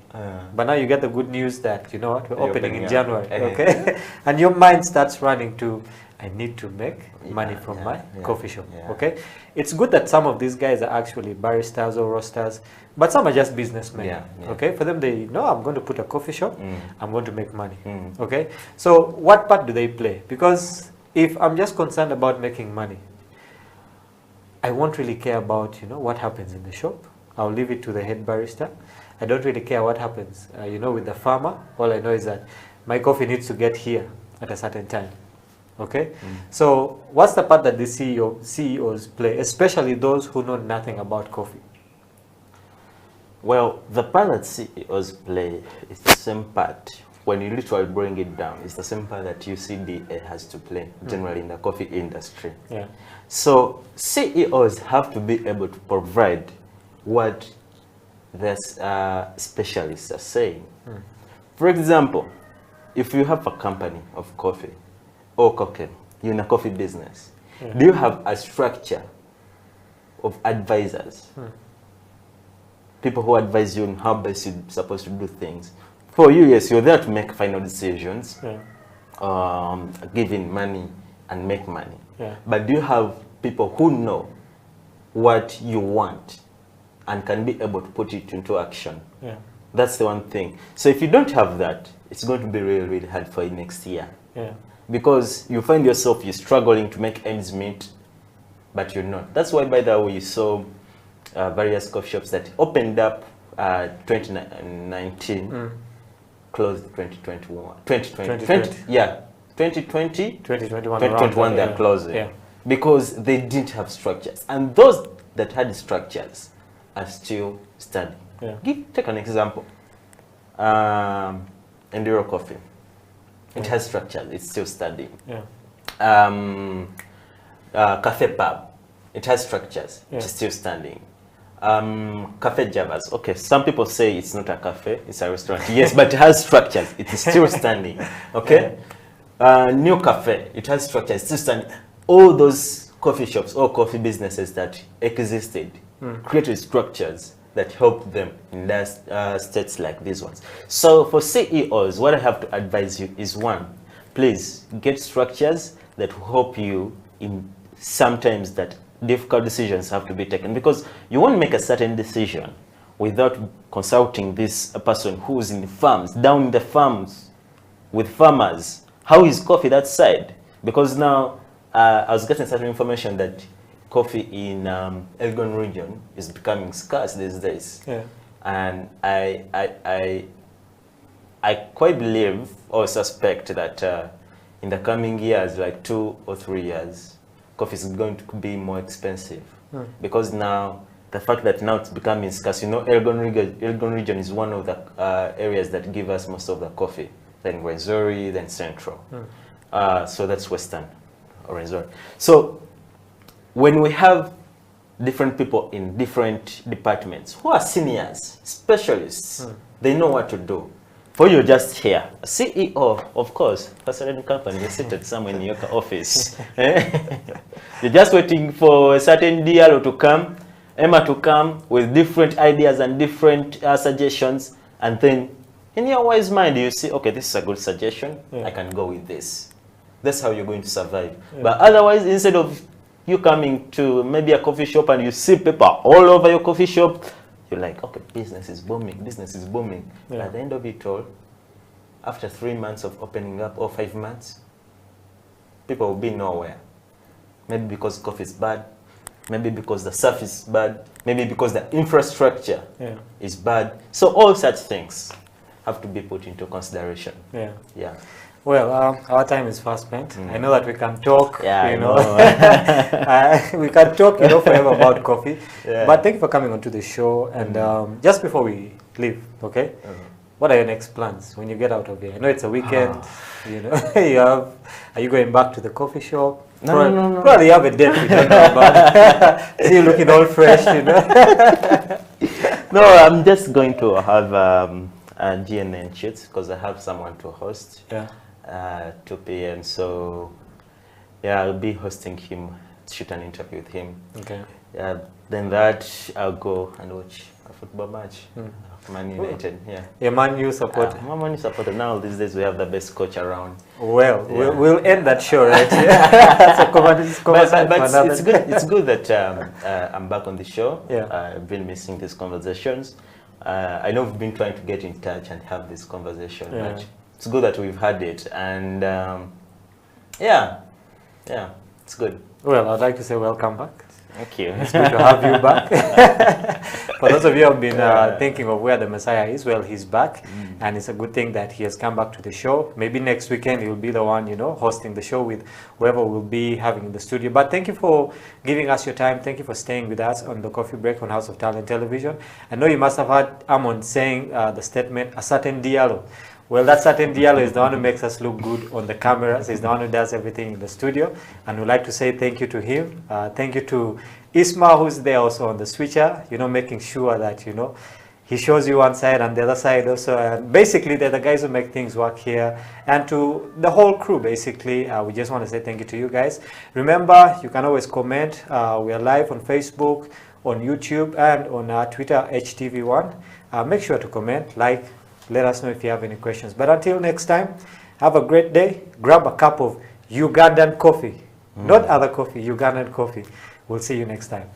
But now you get the good news that, you know what, we're opening in January. Okay? And your mind starts running to, I need to make money from my coffee shop. Okay? It's good that some of these guys are actually baristas or roasters, but some are just businessmen. Okay? For them, they know, I'm going to put a coffee shop, I'm going to make money. Okay? So what part do they play? Because if I'm just concerned about making money, I won't really care about, you know, what happens in the shop. I'll leave it to the head barista. I don't really care what happens, you know, with the farmer. All I know is that my coffee needs to get here at a certain time. Okay, so what's the part that the CEOs play, especially those who know nothing about coffee?
Well, the part that CEOs play is the same part. When you literally bring it down, it's the same part that UCDA has to play, generally in the coffee industry. So CEOs have to be able to provide what the specialists are saying. For example, if you have a company of coffee, or coffee, you're in a coffee business, do you have a structure of advisors? People who advise you on how best you're supposed to do things. For you, yes, you're there to make final decisions, giving money and make money. But do you have people who know what you want and can be able to put it into action? That's the one thing. So if you don't have that, it's going to be really, really hard for you next year. Because you find yourself, you're struggling to make ends meet, but you're not. That's why, by the way, you saw various coffee shops that opened up 2019, closed 2021. 2021 they're closing. Because they didn't have structures. And those that had structures are still studying. Take an example. Enduro Coffee. It has structures, it's still studying. Cafe Pub, it has structures, it's still studying. Cafe Javas, okay, some people say it's not a cafe, it's a restaurant. Yes, but it has structures, it is still standing. Okay? New Cafe, it has structures, it's still standing. All those coffee shops, all coffee businesses that existed, created structures that help them in states like these ones. So for CEOs, what I have to advise you is, one, please get structures that will help you in sometimes that difficult decisions have to be taken, because you won't make a certain decision without consulting this person who's in the farms, down in the farms, with farmers. How is coffee that side? Because now I was getting certain information that coffee in Elgon region is becoming scarce these days.
Yeah.
And I quite believe or suspect that in the coming years, like 2 or 3 years, coffee is going to be more expensive. Because now, the fact that now it's becoming scarce, you know, Elgon region is one of the areas that give us most of the coffee, then Rwenzori, then Central. So that's Western or Rwenzori. So when we have different people in different departments who are seniors, specialists, they know what to do. For you just here, a CEO, of course, for a certain company, you're seated somewhere in your office. You're just waiting for a certain DLO to come, Emma to come with different ideas and different suggestions, and then in your wise mind you see, okay, this is a good suggestion, I can go with this. That's how you're going to survive. But otherwise, instead of you coming to maybe a coffee shop and you see paper all over your coffee shop, you're like, okay, business is booming, business is booming. But at the end of it all, after 3 months of opening up, or 5 months, people will be nowhere. Maybe because coffee is bad, maybe because the surface is bad, maybe because the infrastructure is bad. So all such things have to be put into consideration.
Well, our time is fast spent. I know that we can talk, you know, we can talk, you know, forever about coffee. But thank you for coming onto the show. And just before we leave, okay, what are your next plans when you get out of here? I know it's a weekend, you know, are you going back to the coffee shop?
No.
Probably you have a date we don't know about. See you looking all fresh, you know.
No, I'm just going to have a GNN shoot because I have someone to host. 2 p.m. So I'll be hosting him, shoot an interview with him. Then that I'll go and watch a football match. Man United,
a Man U supporter.
I'm a Man U supporter. Now these days we have the best coach around.
Well, we'll end that show right here.
But it's good that I'm back on the show. I've been missing these conversations. I know we've been trying to get in touch and have this conversation, but it's good that we've had it. And it's good.
Well, I'd like to say welcome back.
Thank you.
It's good to have you back. For those of you who have been thinking of where the Messiah is, well, he's back. And it's a good thing that he has come back to the show. Maybe next weekend he'll be the one, you know, hosting the show with whoever we'll be having in the studio. But thank you for giving us your time. Thank you for staying with us on the Coffee Break on House of Talent Television. I know you must have heard Amon saying the statement, a certain Diallo. Well, that certain Diallo is the one who makes us look good on the cameras. He's the one who does everything in the studio. And we'd like to say thank you to him. Thank you to Isma, who's there also on the switcher, you know, making sure that, you know, he shows you one side and the other side also. And basically, they're the guys who make things work here. And to the whole crew, basically, we just want to say thank you to you guys. Remember, you can always comment. We are live on Facebook, on YouTube, and on Twitter, HTV1. Make sure to comment, like, let us know if you have any questions. But until next time, have a great day. Grab a cup of Ugandan coffee. Not other coffee, Ugandan coffee. We'll see you next time.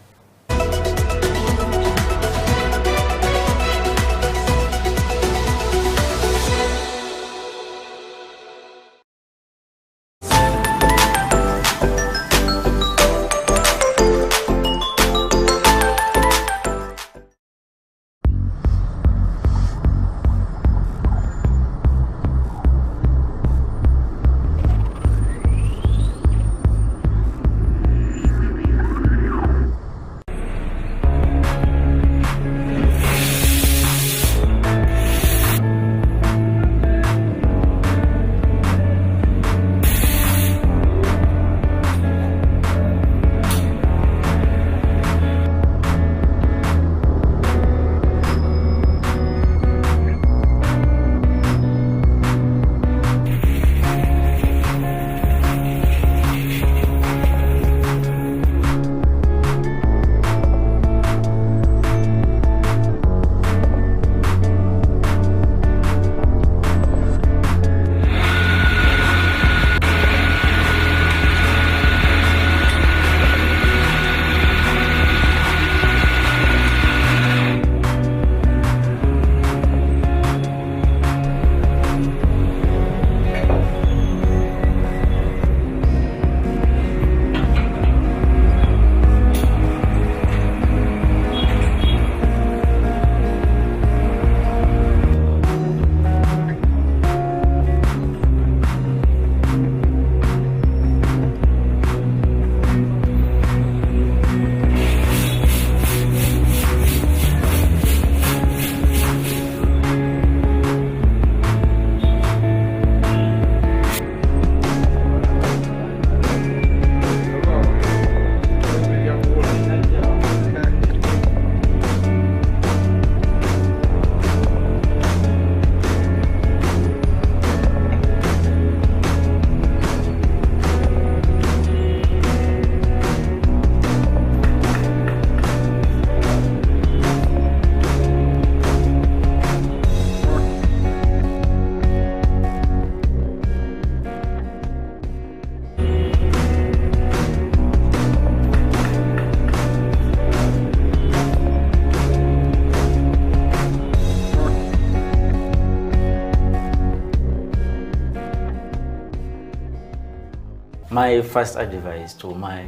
my first advice to my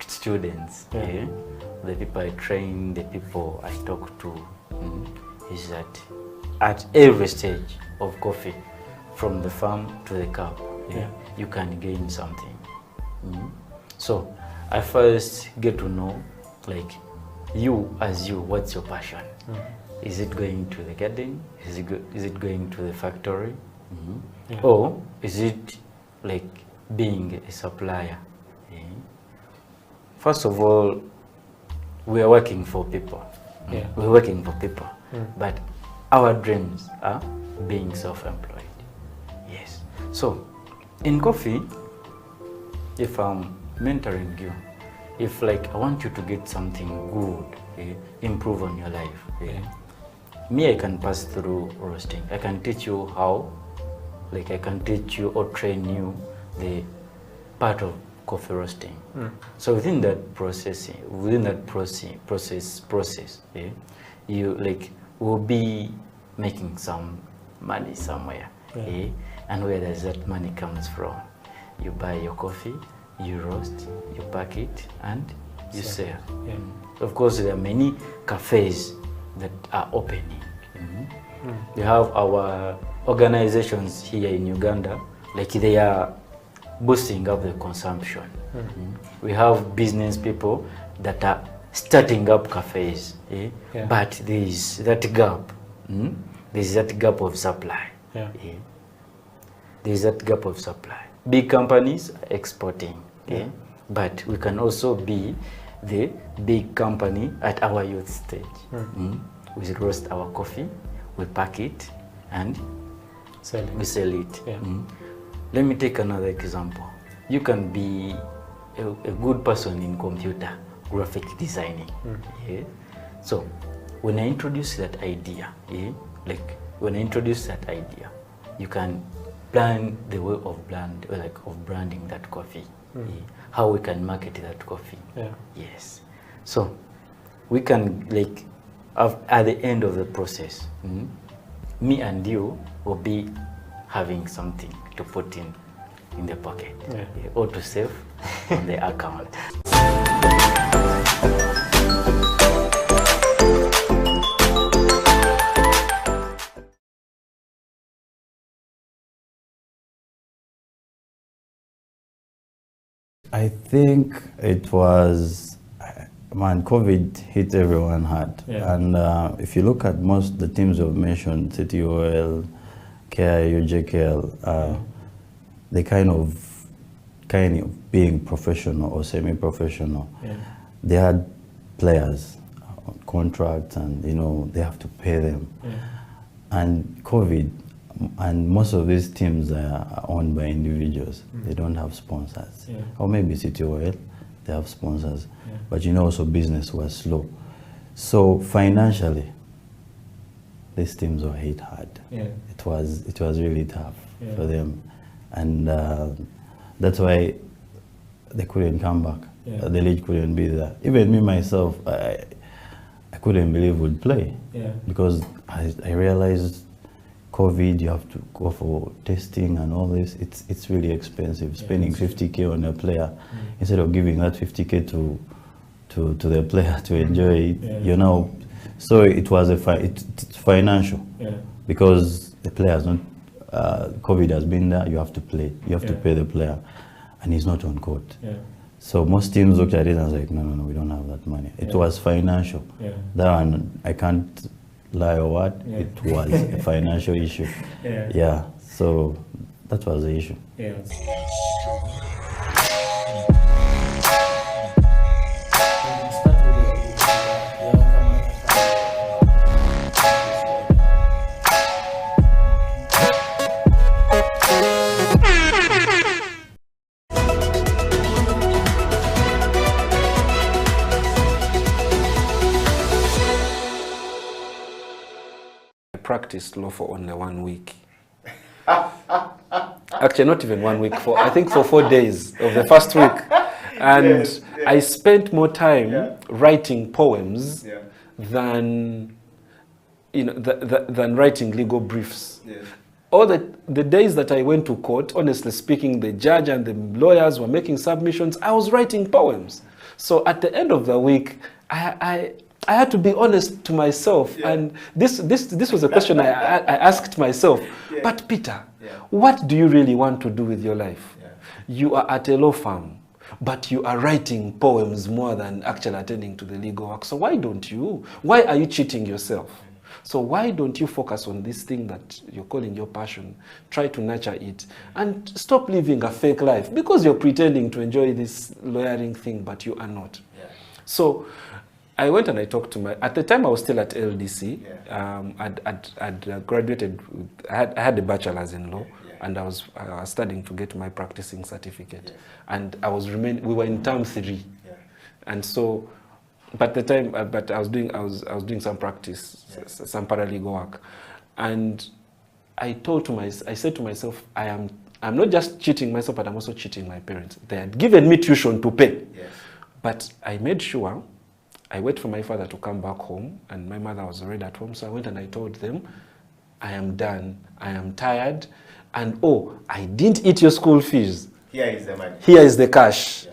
students, the people I train, the people I talk to, is that at every stage of coffee, from the farm to the cup, you can gain something. So I first get to know, like, you as you, what's your passion? Is it going to the garden? Is it going to the factory? Or is it like being a supplier? First of all, we are working for people. We're working for people. But our dreams are being self-employed. Yes. So in coffee, if I'm mentoring you, if like I want you to get something good, improve on your life, me, I can pass through roasting. I can teach you how, like I can teach you or train you the part of coffee roasting. So within that process, you like will be making some money somewhere, and where does that money comes from? You buy your coffee, you roast, you pack it, and you sell. Of course, there are many cafes that are opening. We have our organizations here in Uganda, like they are boosting up the consumption. We have business people that are starting up cafes, but there is that gap. There's that gap of supply. There's that gap of supply. Big companies are exporting, but we can also be the big company at our youth stage. We roast our coffee, we pack it, and we sell it. Let me take another example. You can be a good person in computer graphic designing. So when I introduce that idea, you can plan the way of branding that coffee, how we can market that coffee. Yes. So we can, like, at the end of the process, me and you will be having something to put in the pocket, or to save on the account.
I think it was, COVID hit everyone hard. And if you look at most the teams you've mentioned, City Oil, KIU, JKL, they kind of being professional or semi-professional. They had players on contracts, and they have to pay them. And COVID, and most of these teams are owned by individuals. They don't have sponsors. Or maybe City Oil, they have sponsors. But also business was slow. So financially, these teams were hit hard. It was really tough for them. And that's why they couldn't come back. The league couldn't be there. Even me myself, I couldn't believe we'd play. Because I realized COVID, you have to go for testing and all this. It's really expensive. Spending 50K on a player instead of giving that 50K to the player to enjoy it. So it was it's financial, because the players don't. COVID has been there. You have to play. You have to pay the player, and he's not on court. So most teams looked at it and was like, no, we don't have that money. It was financial. That one, I can't lie or what, it was a financial issue. So that was the issue.
Practiced law for only 1 week. Actually, not even 1 week, I think for 4 days of the first week. And I spent more time writing poems than writing legal briefs.
all the days that I went to court, honestly speaking, the judge and the lawyers were making submissions. I was writing poems. So at the end of the week, I had to be honest to myself. Yeah. And this was a question I asked myself. Yeah. But Peter, what do you really want to do with your life? Yeah. You are at a law firm, but you are writing poems more than actually attending to the legal work. So why don't you? Why are you cheating yourself? So why don't you focus on this thing that you're calling your passion, try to nurture it, and stop living a fake life because you're pretending to enjoy this lawyering thing, but you are not. Yeah. So I went and I talked to at the time I was still at LDC. Yeah. I'd graduated, I had a bachelor's in law, and I was studying to get my practicing certificate. Yeah. And we were in term 3. Yeah. And so, but the time, but I was doing some practice, some paralegal work, and I said to myself, I'm not just cheating myself, but I'm also cheating my parents. They had given me tuition to pay, but I made sure I waited for my father to come back home, and my mother was already at home. So I went and I told them, I am done, I am tired, and oh, I didn't eat your school fees.
Here is the money.
Here is the cash. Yeah.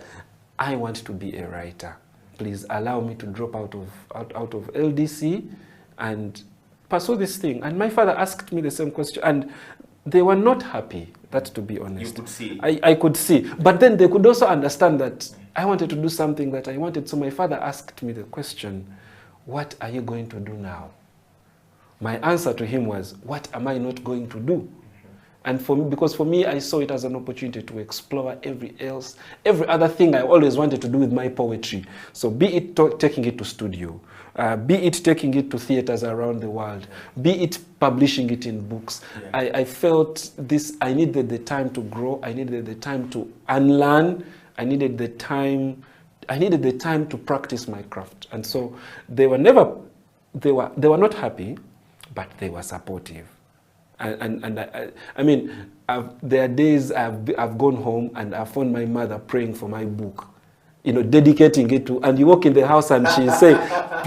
I want to be a writer. Please allow me to drop out of LDC and pursue this thing. And my father asked me the same question, and they were not happy, that to be honest.
You could see.
I could see. But then they could also understand that I wanted to do something that I wanted. So my father asked me the question, what are you going to do now? My answer to him was, what am I not going to do? And because for me, I saw it as an opportunity to explore every other thing I always wanted to do with my poetry. So be it taking it to studio, be it taking it to theaters around the world, be it publishing it in books. Yeah. I felt I needed the time to grow. I needed the time to unlearn. I needed the time to practice my craft. And so they were not happy, but they were supportive. I mean, there are days I've gone home and I found my mother praying for my book, dedicating it to, and you walk in the house and she's saying,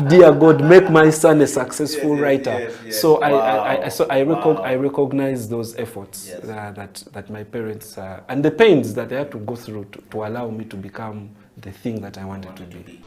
dear God, make my son a successful writer. Yes. So I recognize those efforts that my parents, and the pains that they had to go through to allow me to become the thing that I wanted to be.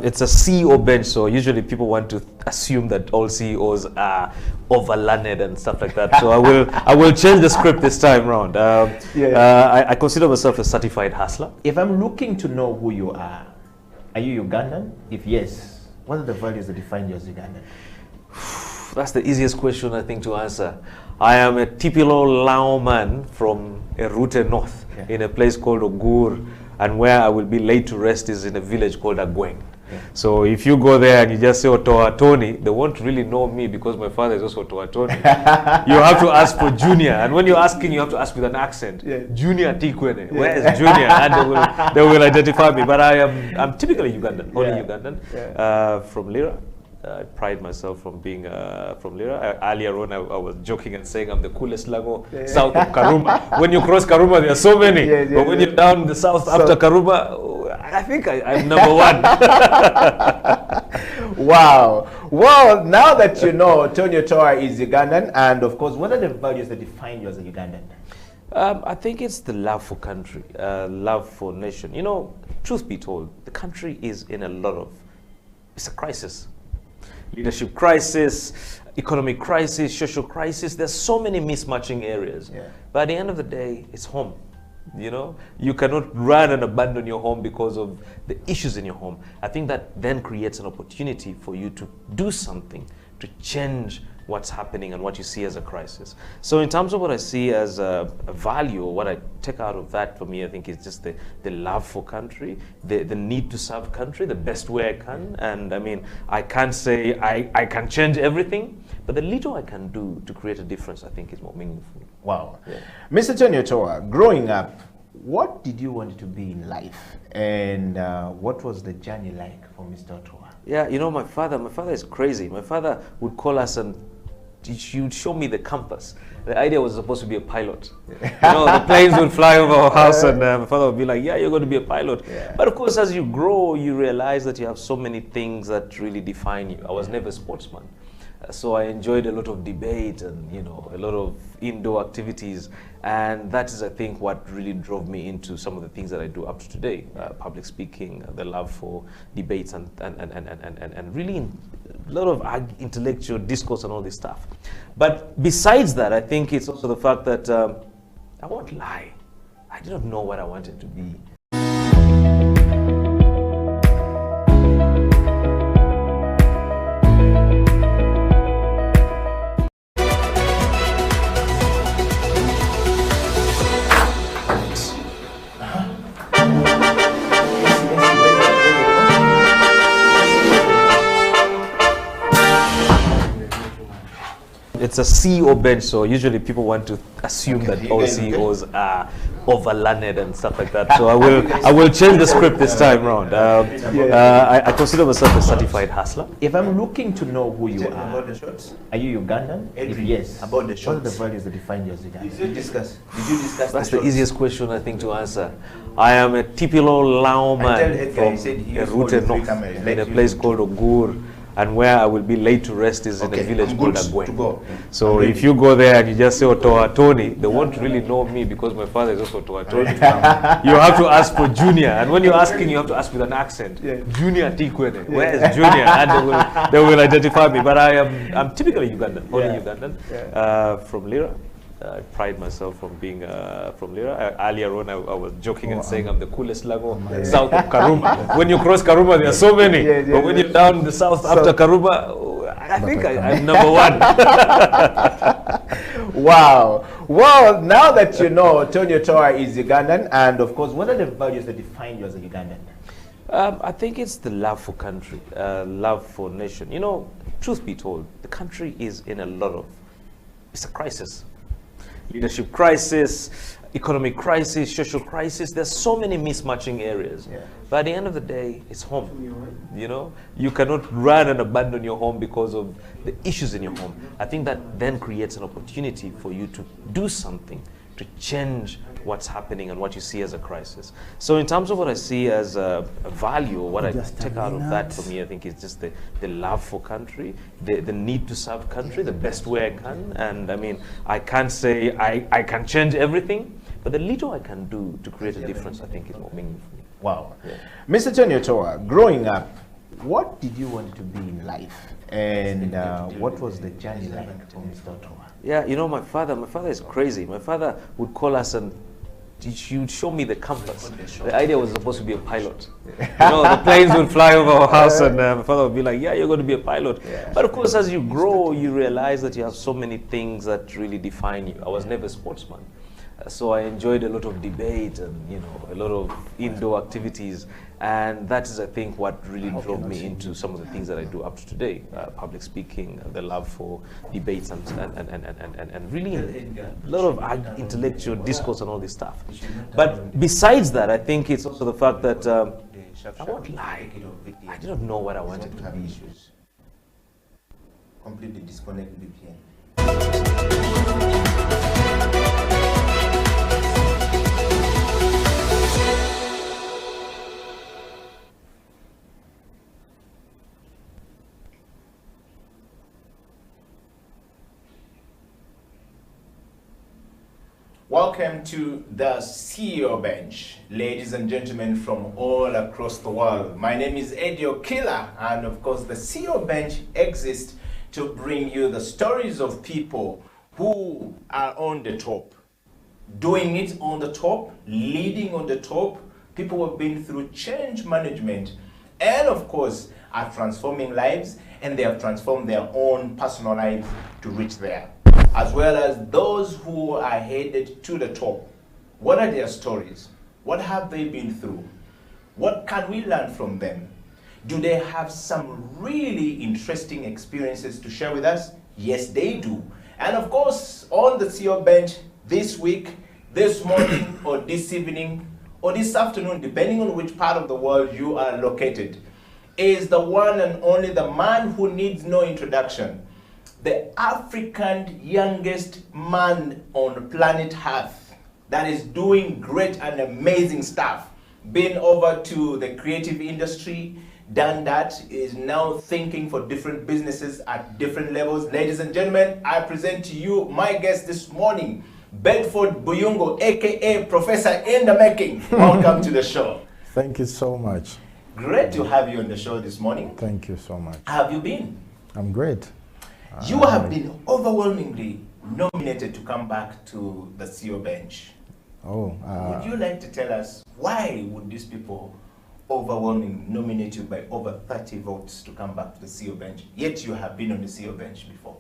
It's a CEO bench, so usually people want to assume that all CEOs are overlearned and stuff like that. So I will change the script this time around. I consider myself a certified hustler.
If I'm looking to know who you are you Ugandan? If yes, what are the values that define you as Ugandan?
That's the easiest question I think to answer. I am a typical Lao man from Erute North, in a place called Ogur, and where I will be laid to rest is in a village called Agweng.
So if you go there and you just say Otoa Tony, they won't really know me because my father is also Otoa Tony. You have to ask for Junior, and when you're asking, you have to ask with an accent. Junior Tikwene, where is Junior? And they will identify me. But I'm typically Ugandan, only Ugandan, from Lira. I pride myself from being from Lira. Earlier on, I was joking and saying I'm the coolest Lago south of Karuma. When you cross Karuma, there are so many. But when you're down the south after Karuma, I think I'm number one.
Wow. Well, now that you know Tony Otoa is Ugandan, and of course, what are the values that define you as a Ugandan?
I think it's the love for country, love for nation. You know, truth be told, the country is in a lot of, it's a crisis. Leadership crisis, economic crisis, social crisis. There's so many mismatching areas. But at the end of the day, it's home. You know, you cannot run and abandon your home because of the issues in your home. I think that then creates an opportunity for you to do something to change what's happening and what you see as a crisis. So in terms of what I see as a value, or what I take out of that for me, I think is just the love for country, the need to serve country the best way I can. And I mean, I can't say I can change everything, but the little I can do to create a difference, I think is more meaningful.
Wow. Mr. Tony Otoa, growing up, what did you want to be in life? And what was the journey like for Mr. Otoa?
Yeah, you know, my father is crazy. My father would call us and he would show me the compass. The idea was supposed to be a pilot. You know, the planes would fly over our house and my father would be like, yeah, you're going to be a pilot. But of course, as you grow, you realize that you have so many things that really define you. I was never a sportsman. So I enjoyed a lot of debate and, you know, a lot of indoor activities. And that is, I think, what really drove me into some of the things that I do up to today. Public speaking, the love for debates and really a lot of intellectual discourse and all this stuff. But besides that, I think it's also the fact that I won't lie. I did not know what I wanted to be. It's a CEO bench, so usually people want to assume that all CEOs are overlearned and stuff like that. So I will change the script this time around. I consider myself a certified hustler.
If I'm looking to know who you are you Ugandan? If yes,
about the shots.
What are the values that define you as Ugandan?
Did you discuss
That's the easiest question, I think, to answer. I am a typical Lao man from Erute North, in a place called Ogur. And where I will be laid to rest is in a village called Agwen. So if you go there and you just say Otoa Tony, they won't really know me because my father is also Otoa Tony. You have to ask for Junior, and when you're asking, you have to ask with an accent. Junior Tikwene, where is Junior? And they will identify me. But I'm typically Ugandan, only Ugandan, from Lira. I pride myself from being from Lira. Earlier on, I was joking and saying I'm the coolest Lago south of Karuma. When you cross Karuma, there are so many. But when you're down the south after Karuma, I think I'm number one.
Wow. Well, now that you know Tony Otoa is Ugandan, and of course, what are the values that define you as a Ugandan?
I think it's the love for country, love for nation. You know, truth be told, the country is in a lot of, it's a crisis. Leadership crisis, economic crisis, social crisis. There's so many mismatching areas. But at the end of the day, it's home. You know, you cannot run and abandon your home because of the issues in your home. I think that then creates an opportunity for you to do something to change what's happening and what you see as a crisis. So in terms of what I see as a value, or what I take out of that for me, I think is just the love for country, the need to serve country the best way I can. And I mean, I can't say I can change everything, but the little I can do to create a difference, I think is more meaningful.
Wow. Mr. Tony Otoa, growing up, what did you want to be in life? And what was the journey like for Mr. Otoa?
Yeah, you know, my father is crazy. My father would call us and he would show me the compass. The idea was supposed to be a pilot. You know, the planes would fly over our house and my father would be like, yeah, you're going to be a pilot. But of course, as you grow, you realize that you have so many things that really define you. I was never a sportsman. So I enjoyed a lot of debate and, you know, a lot of indoor activities. And that is, I think, what really drove me into some of the things that I do up to today. Public speaking, the love for debates and really a lot of intellectual discourse and all this stuff. But besides that, I think it's also the fact that I won't lie, I didn't know what I wanted to be.
Completely disconnect VPN. Welcome to the CEO Bench, ladies and gentlemen from all across the world. My name is Eddie Okila, and of course the CEO Bench exists to bring you the stories of people who are on the top, doing it on the top, leading on the top, people who have been through change management, and of course are transforming lives, and they have transformed their own personal lives to reach there, as well as those who are headed to the top. What are their stories? What have they been through? What can we learn from them? Do they have some really interesting experiences to share with us? Yes, they do. And of course, on the CEO Bench this week, this morning, or this evening, or this afternoon, depending on which part of the world you are located, is the one and only the man who needs no introduction, the African youngest man on planet Earth that is doing great and amazing stuff. Been over to the creative industry, done that, is now thinking for different businesses at different levels. Ladies and gentlemen, I present to you my guest this morning, Bedford Buyungo, aka Professor in the Making. Welcome to the show.
Thank you so much.
Great to have you on the show this morning.
Thank you so much.
How have you been?
I'm great.
You have been overwhelmingly nominated to come back to the CEO Bench. Would you like to tell us why would these people overwhelmingly nominate you by over 30 votes to come back to the CEO Bench, yet you have been on the CEO Bench before?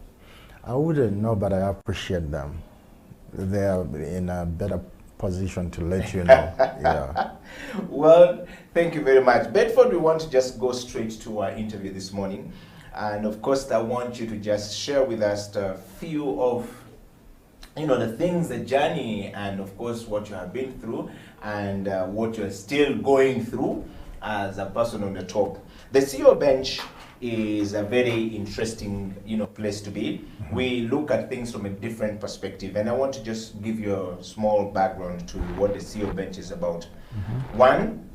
I wouldn't know, but I appreciate them. They are in a better position to let you know. Yeah.
Well, thank you very much. Bedford, we want to just go straight to our interview this morning. And of course, I want you to just share with us a few of, you know, the things, the journey, and of course, what you have been through and what you're still going through as a person on the top. The CEO Bench is a very interesting, you know, place to be. We look at things from a different perspective, and I want to just give you a small background to what the CEO Bench is about. One,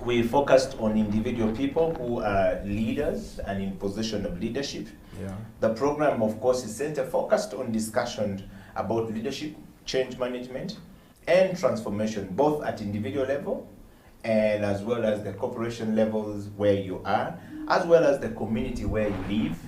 we focused on individual people who are leaders and in position of leadership.
Yeah.
The program, of course, is focused on discussion about leadership, change management, and transformation, both at individual level and as well as the corporation levels where you are, as well as the community where you live,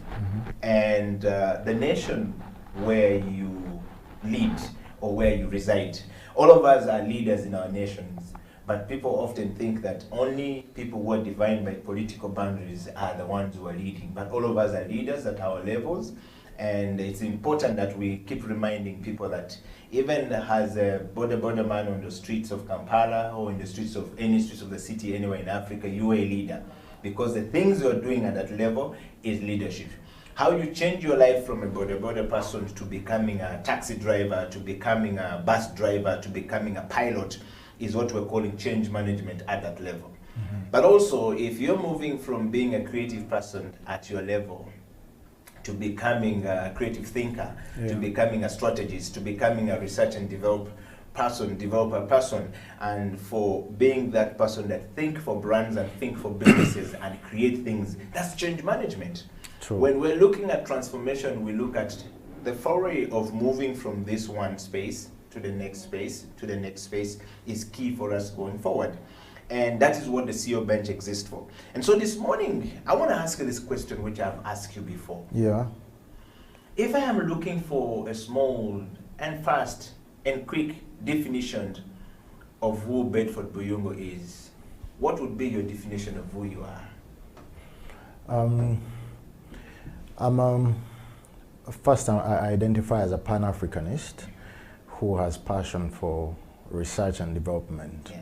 and the nation where you lead or where you reside. All of us are leaders in our nations, but people often think that only people who are defined by political boundaries are the ones who are leading. But all of us are leaders at our levels, and it's important that we keep reminding people that even as a border man on the streets of Kampala or in the streets of any streets of the city anywhere in Africa, you are a leader. Because the things you're doing at that level is leadership. How you change your life from a border person to becoming a taxi driver, to becoming a bus driver, to becoming a pilot, is what we're calling change management at that level. But also, if you're moving from being a creative person at your level to becoming a creative thinker, to becoming a strategist, to becoming a research and developer person, and for being that person that think for brands and think for businesses and create things, that's change management.
True.
When we're looking at transformation, we look at the foray of moving from this one space to the next space, to the next space, is key for us going forward. And that is what the CEO Bench exists for. And so this morning, I want to ask you this question, which I've asked you before.
Yeah.
If I am looking for a small and fast and quick definition of who Bedford Buyungo is, what would be your definition of who you are?
First, I identify as a Pan-Africanist who has passion for research and development.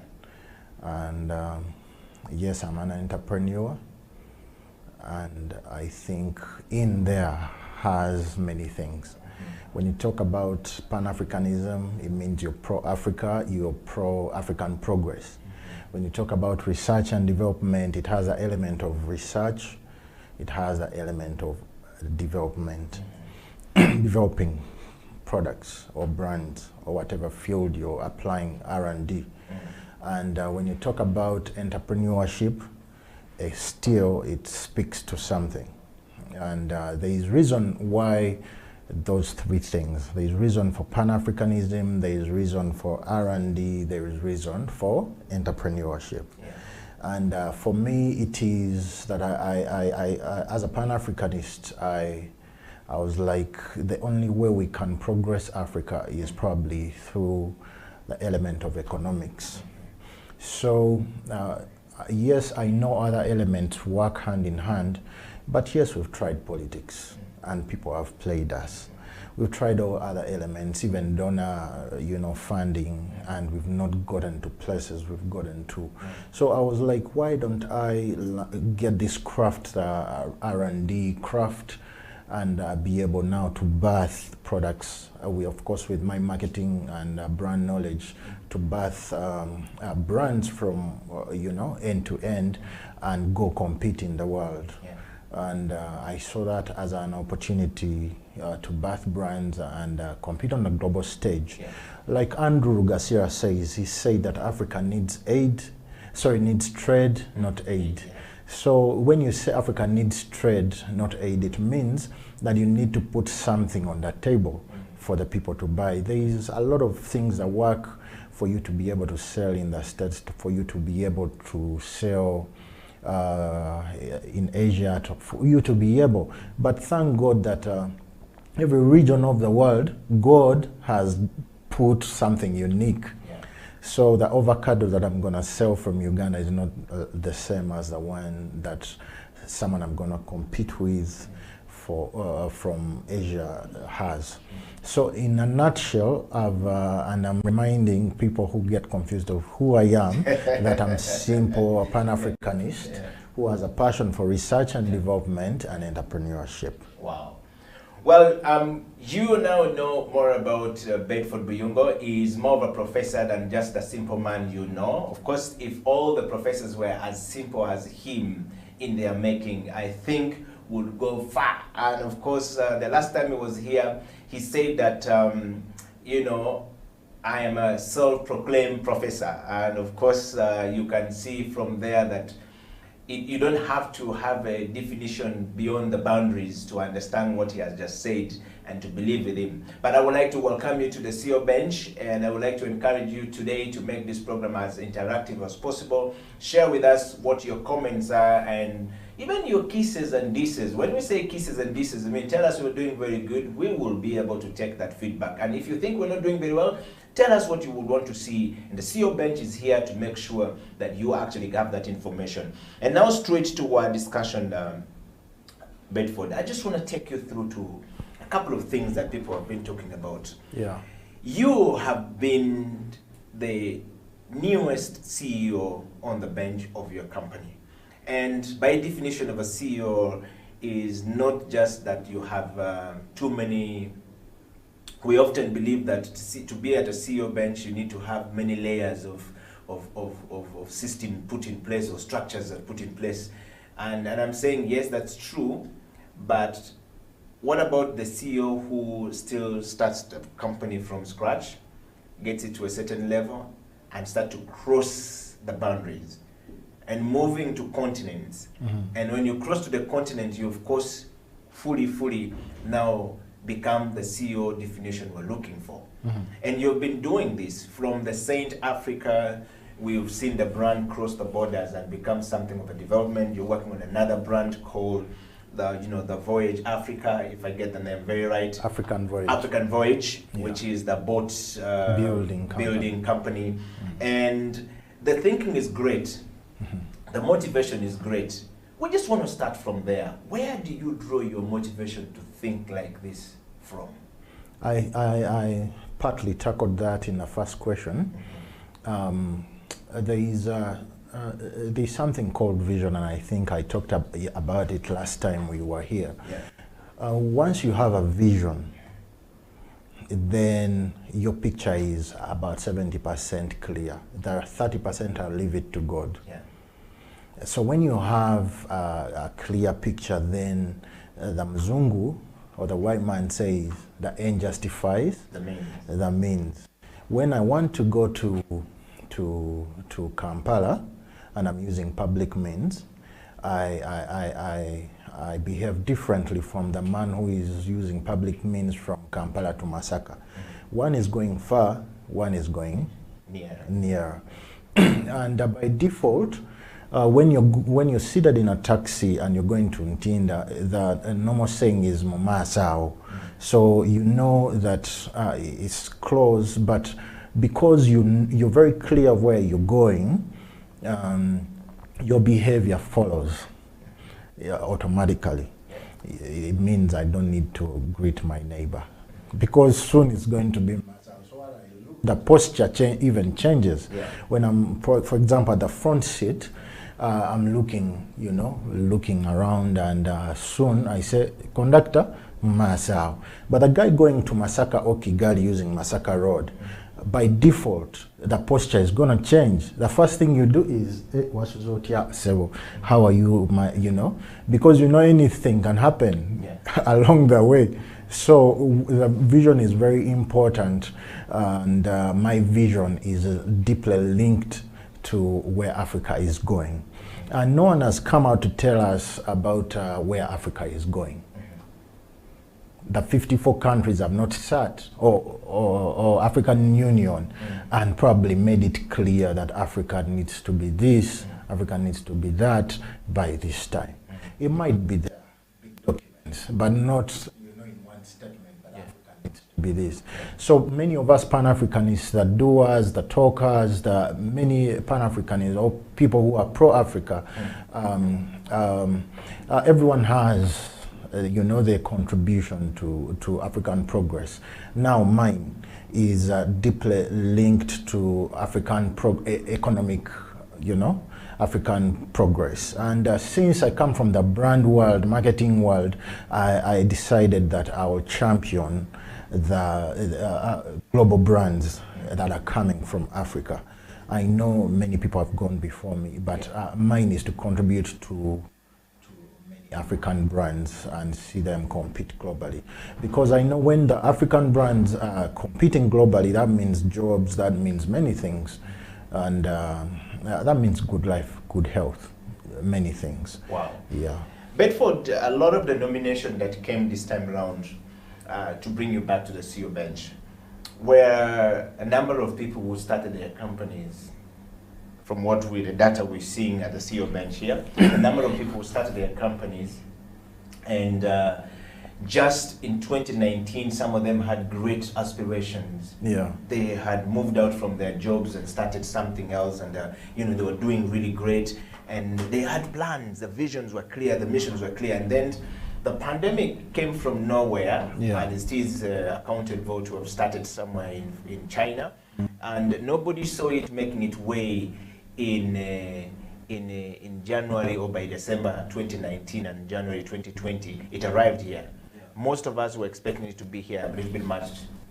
And yes, I'm an entrepreneur, and I think in there has many things. When you talk about Pan-Africanism, it means you're pro-Africa, you're pro-African progress. When you talk about research and development, it has an element of research, it has an element of development, developing products or brands or whatever field you're applying R&D. And when you talk about entrepreneurship, still it speaks to something. And there is reason why those three things. There is reason for Pan-Africanism, there is reason for R&D, there is reason for entrepreneurship. And for me, it is that I as a Pan-Africanist, I was like, the only way we can progress Africa is probably through the element of economics. So, yes, I know other elements work hand in hand, but yes, we've tried politics, and people have played us. We've tried all other elements, even donor, funding, and we've not gotten to places we've gotten to. So I was like, why don't I get this craft, R&D craft, and be able now to birth products. Of course, with my marketing and brand knowledge, to birth brands from end to end, and go compete in the world. And I saw that as an opportunity to birth brands and compete on the global stage. Like Andrew Garcia says, he said that Africa needs needs trade, not aid. So when you say Africa needs trade, not aid, it means that you need to put something on the table for the people to buy. There is a lot of things that work for you to be able to sell in the States, for you to be able to sell in Asia, for you to be able. But thank God that every region of the world, God has put something unique. So the avocado that I'm going to sell from Uganda is not the same as the one that someone I'm going to compete with from Asia has. So in a nutshell, and I'm reminding people who get confused of who I am, that I'm simple, a Pan-Africanist who has a passion for research and development and entrepreneurship.
Wow. Well, you now know more about Bedford Buyungo. He's more of a professor than just a simple man you know. Of course, if all the professors were as simple as him in their making, I think would go far. And of course, the last time he was here, he said that, I am a self-proclaimed professor. And of course, you can see from there that you don't have to have a definition beyond the boundaries to understand what he has just said and to believe with him. But I would like to welcome you to the CEO bench, and I would like to encourage you today to make this program as interactive as possible. Share with us what your comments are and even your kisses and disses. When we say kisses and disses, I mean, tell us we're doing very good. We will be able to take that feedback. And if you think we're not doing very well, tell us what you would want to see. And the CEO bench is here to make sure that you actually have that information. And now straight to our discussion, Bedford. I just want to take you through to a couple of things that people have been talking about.
Yeah.
You have been the newest CEO on the bench of your company. And by definition of a CEO is not just that you have too many. We often believe that to be at a CEO bench, you need to have many layers of system put in place or structures that put in place. And I'm saying, yes, that's true, but what about the CEO who still starts the company from scratch, gets it to a certain level, and start to cross the boundaries and moving to continents? And when you cross to the continent, you of course fully now become the CEO definition we're looking for. And you've been doing this from the Saint Africa. We've seen the brand cross the borders and become something of a development. You're working on another brand called the Voyage Africa, if I get the name very right.
African
Voyage, which is the boat building company. And the thinking is great. The motivation is great. We just want to start from there. Where do you draw your motivation to think like this from?
I partly tackled that in the first question. There's something called vision, and I think I talked about it last time we were here. Yeah. Once you have a vision, then your picture is about 70% clear. The 30% I'll leave it to God. Yeah. So when you have a clear picture, then the Mzungu or the white man says the end justifies the means. When I want to go to Kampala and I'm using public means, I behave differently from the man who is using public means from Kampala to Masaka. One is going far, one is going near. And by default, when you're seated in a taxi and you're going to Ntinda, the normal saying is Momasao. So you know that it's close, but because you're very clear of where you're going, your behavior follows automatically. It means I don't need to greet my neighbor because soon it's going to be the posture even changes. Yeah. When I'm, for example, at the front seat, I'm looking around, and soon I say, conductor, Masao. But the guy going to Masaka or Kigali using Masaka Road, by default, the posture is going to change. The first thing you do is, how are you, because anything can happen along the way. So the vision is very important, and my vision is deeply linked to where Africa is going. And no one has come out to tell us about where Africa is going. The 54 countries have not sat, or African Union, and probably made it clear that Africa needs to be this, Africa needs to be that by this time. It might be there, big documents, but not in one statement that Africa needs to be this. So many of us Pan-Africanists, the doers, the talkers, the many Pan-Africanists, or people who are pro-Africa, everyone has their contribution to African progress. Now mine is deeply linked to African economic, African progress. And since I come from the brand world, marketing world, I decided that I will champion the global brands that are coming from Africa. I know many people have gone before me, but mine is to contribute to African brands and see them compete globally, because I know when the African brands are competing globally, that means jobs, that means many things, and that means good life, good health, many things.
Wow.
Yeah.
Bedford, a lot of the nomination that came this time around to bring you back to the CEO bench were a number of people who started their companies. From the data we're seeing at the CEO bench here, a number of people who started their companies, and just in 2019, some of them had great aspirations.
Yeah.
They had moved out from their jobs and started something else, and they were doing really great, and they had plans. The visions were clear, the missions were clear, and then the pandemic came from nowhere, and it is accounted for to have started somewhere in China, and nobody saw it making its way in January or by December 2019 and January 2020, it arrived here. Most of us were expecting it to be here a little bit much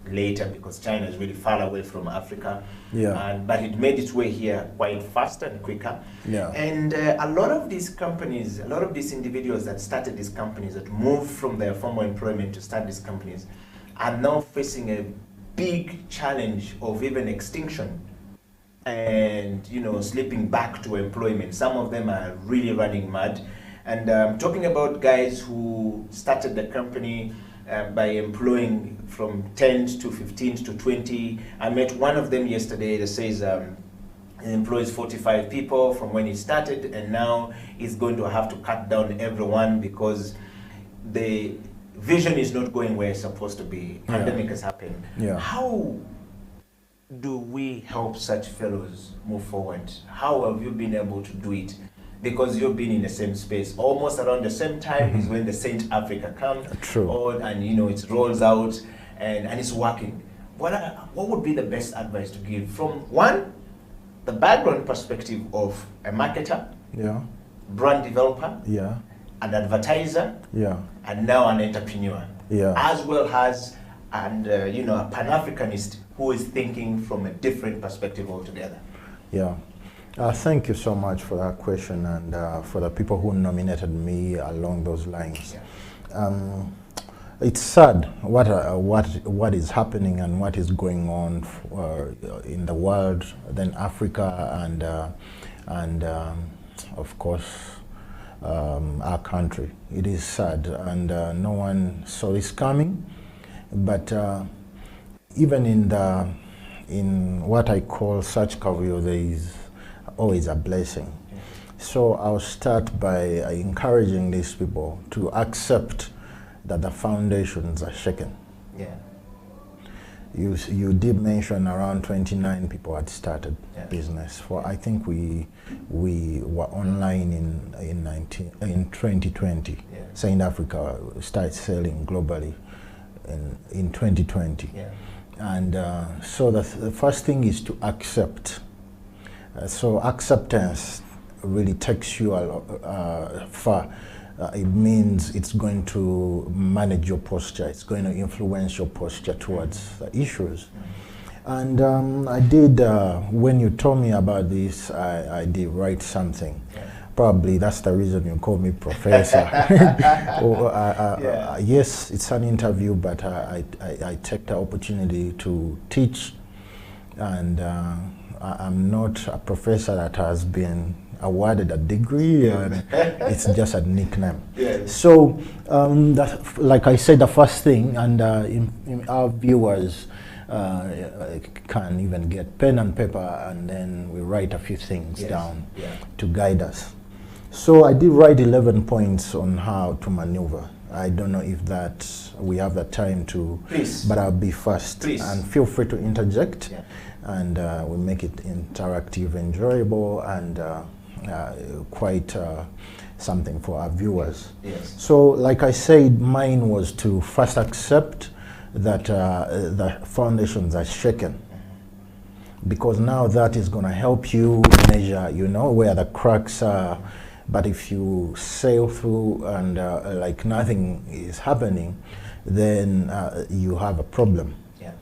later because China is really far away from Africa.
Yeah.
But it made its way here quite faster and quicker.
Yeah.
And a lot of these companies, a lot of these individuals that started these companies, that moved from their former employment to start these companies, are now facing a big challenge of even extinction and slipping back to employment. Some of them are really running mad, and I'm talking about guys who started the company by employing from 10 to 15 to 20. I met one of them yesterday that says he employs 45 people from when he started, and now he's going to have to cut down everyone because the vision is not going where it's supposed to be. Pandemic has happened.
Yeah.
How do we help such fellows move forward? How have you been able to do it? Because you've been in the same space. Almost around the same time is when the Saint Africa comes.
True.
And it rolls out and it's working. what would be the best advice to give from one, the background perspective of a marketer,
Yeah.
brand developer,
Yeah.
an advertiser,
Yeah.
and now an entrepreneur,
Yeah.
as well as a Pan-Africanist who is thinking from a different perspective altogether?
Yeah. Thank you so much for that question, and for the people who nominated me along those lines. It's sad what is happening and what is going on in the world, then Africa, and of course our country. It is sad, and no one saw this coming. But even in what I call such career, there is always a blessing. So I'll start by encouraging these people to accept that the foundations are shaken.
Yeah.
You did mention around 29 people had started business. I think we were online in 2020.
Yeah.
South Africa started selling globally in 2020.
Yeah.
And so the first thing is to accept. So acceptance really takes you far. It means it's going to manage your posture. It's going to influence your posture towards the issues. And I did, when you told me about this, I did write something. Probably that's the reason you call me professor. Yes, it's an interview, but I take the opportunity to teach. And I'm not a professor that has been awarded a degree. It's just a nickname.
Yes.
So, like I said, the first thing, and our viewers can even get pen and paper, and then we write a few things down to guide us. So I did write 11 points on how to maneuver. I don't know if we have the time to, but I'll be fast.
Please.
And feel free to interject, and we'll make it interactive, enjoyable, and quite something for our viewers.
Yes.
So, like I said, mine was to first accept that the foundations are shaken, because now that is going to help you measure, where the cracks are. But if you sail through and like nothing is happening, then you have a problem.
Yeah.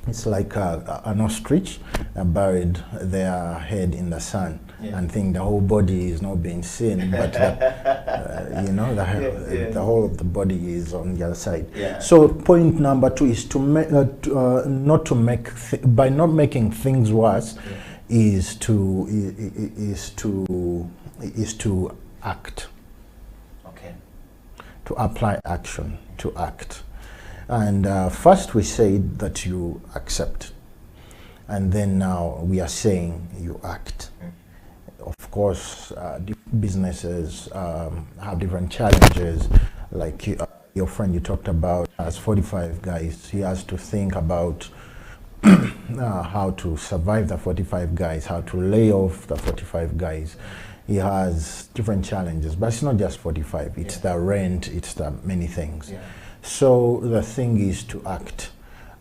It's like an ostrich buried their head in the sun and think the whole body is not being seen, but the whole of the body is on the other side.
Yeah.
So point number 2 is by not making things worse, is to act.
Okay.
To apply action, to act. And first we said that you accept, and then now we are saying you act. Of course, businesses have different challenges. Like your friend you talked about has 45 guys. He has to think about how to survive the 45 guys, how to lay off the 45 guys. He has different challenges, but it's not just 45. It's the rent, it's the many things.
Yeah.
So the thing is to act.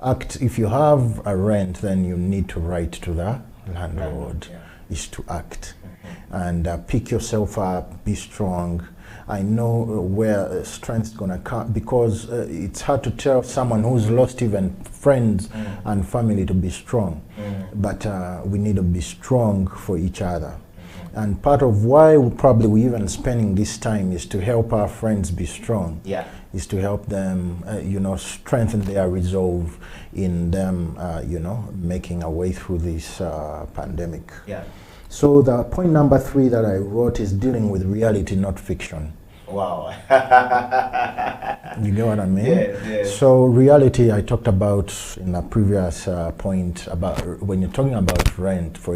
Act. If you have a rent, then you need to write to the landlord. Is to act. And pick yourself up, be strong. I know where strength is going to come, because it's hard to tell someone who's lost even friends and family to be strong. But we need to be strong for each other. And part of why we even spending this time is to help our friends be strong.
Yeah.
Is to help them, strengthen their resolve in them, making a way through this pandemic.
Yeah.
So the point number 3 that I wrote is dealing with reality, not fiction.
Wow.
You get what I mean?
Yeah.
So reality, I talked about in a previous point about when you're talking about rent, for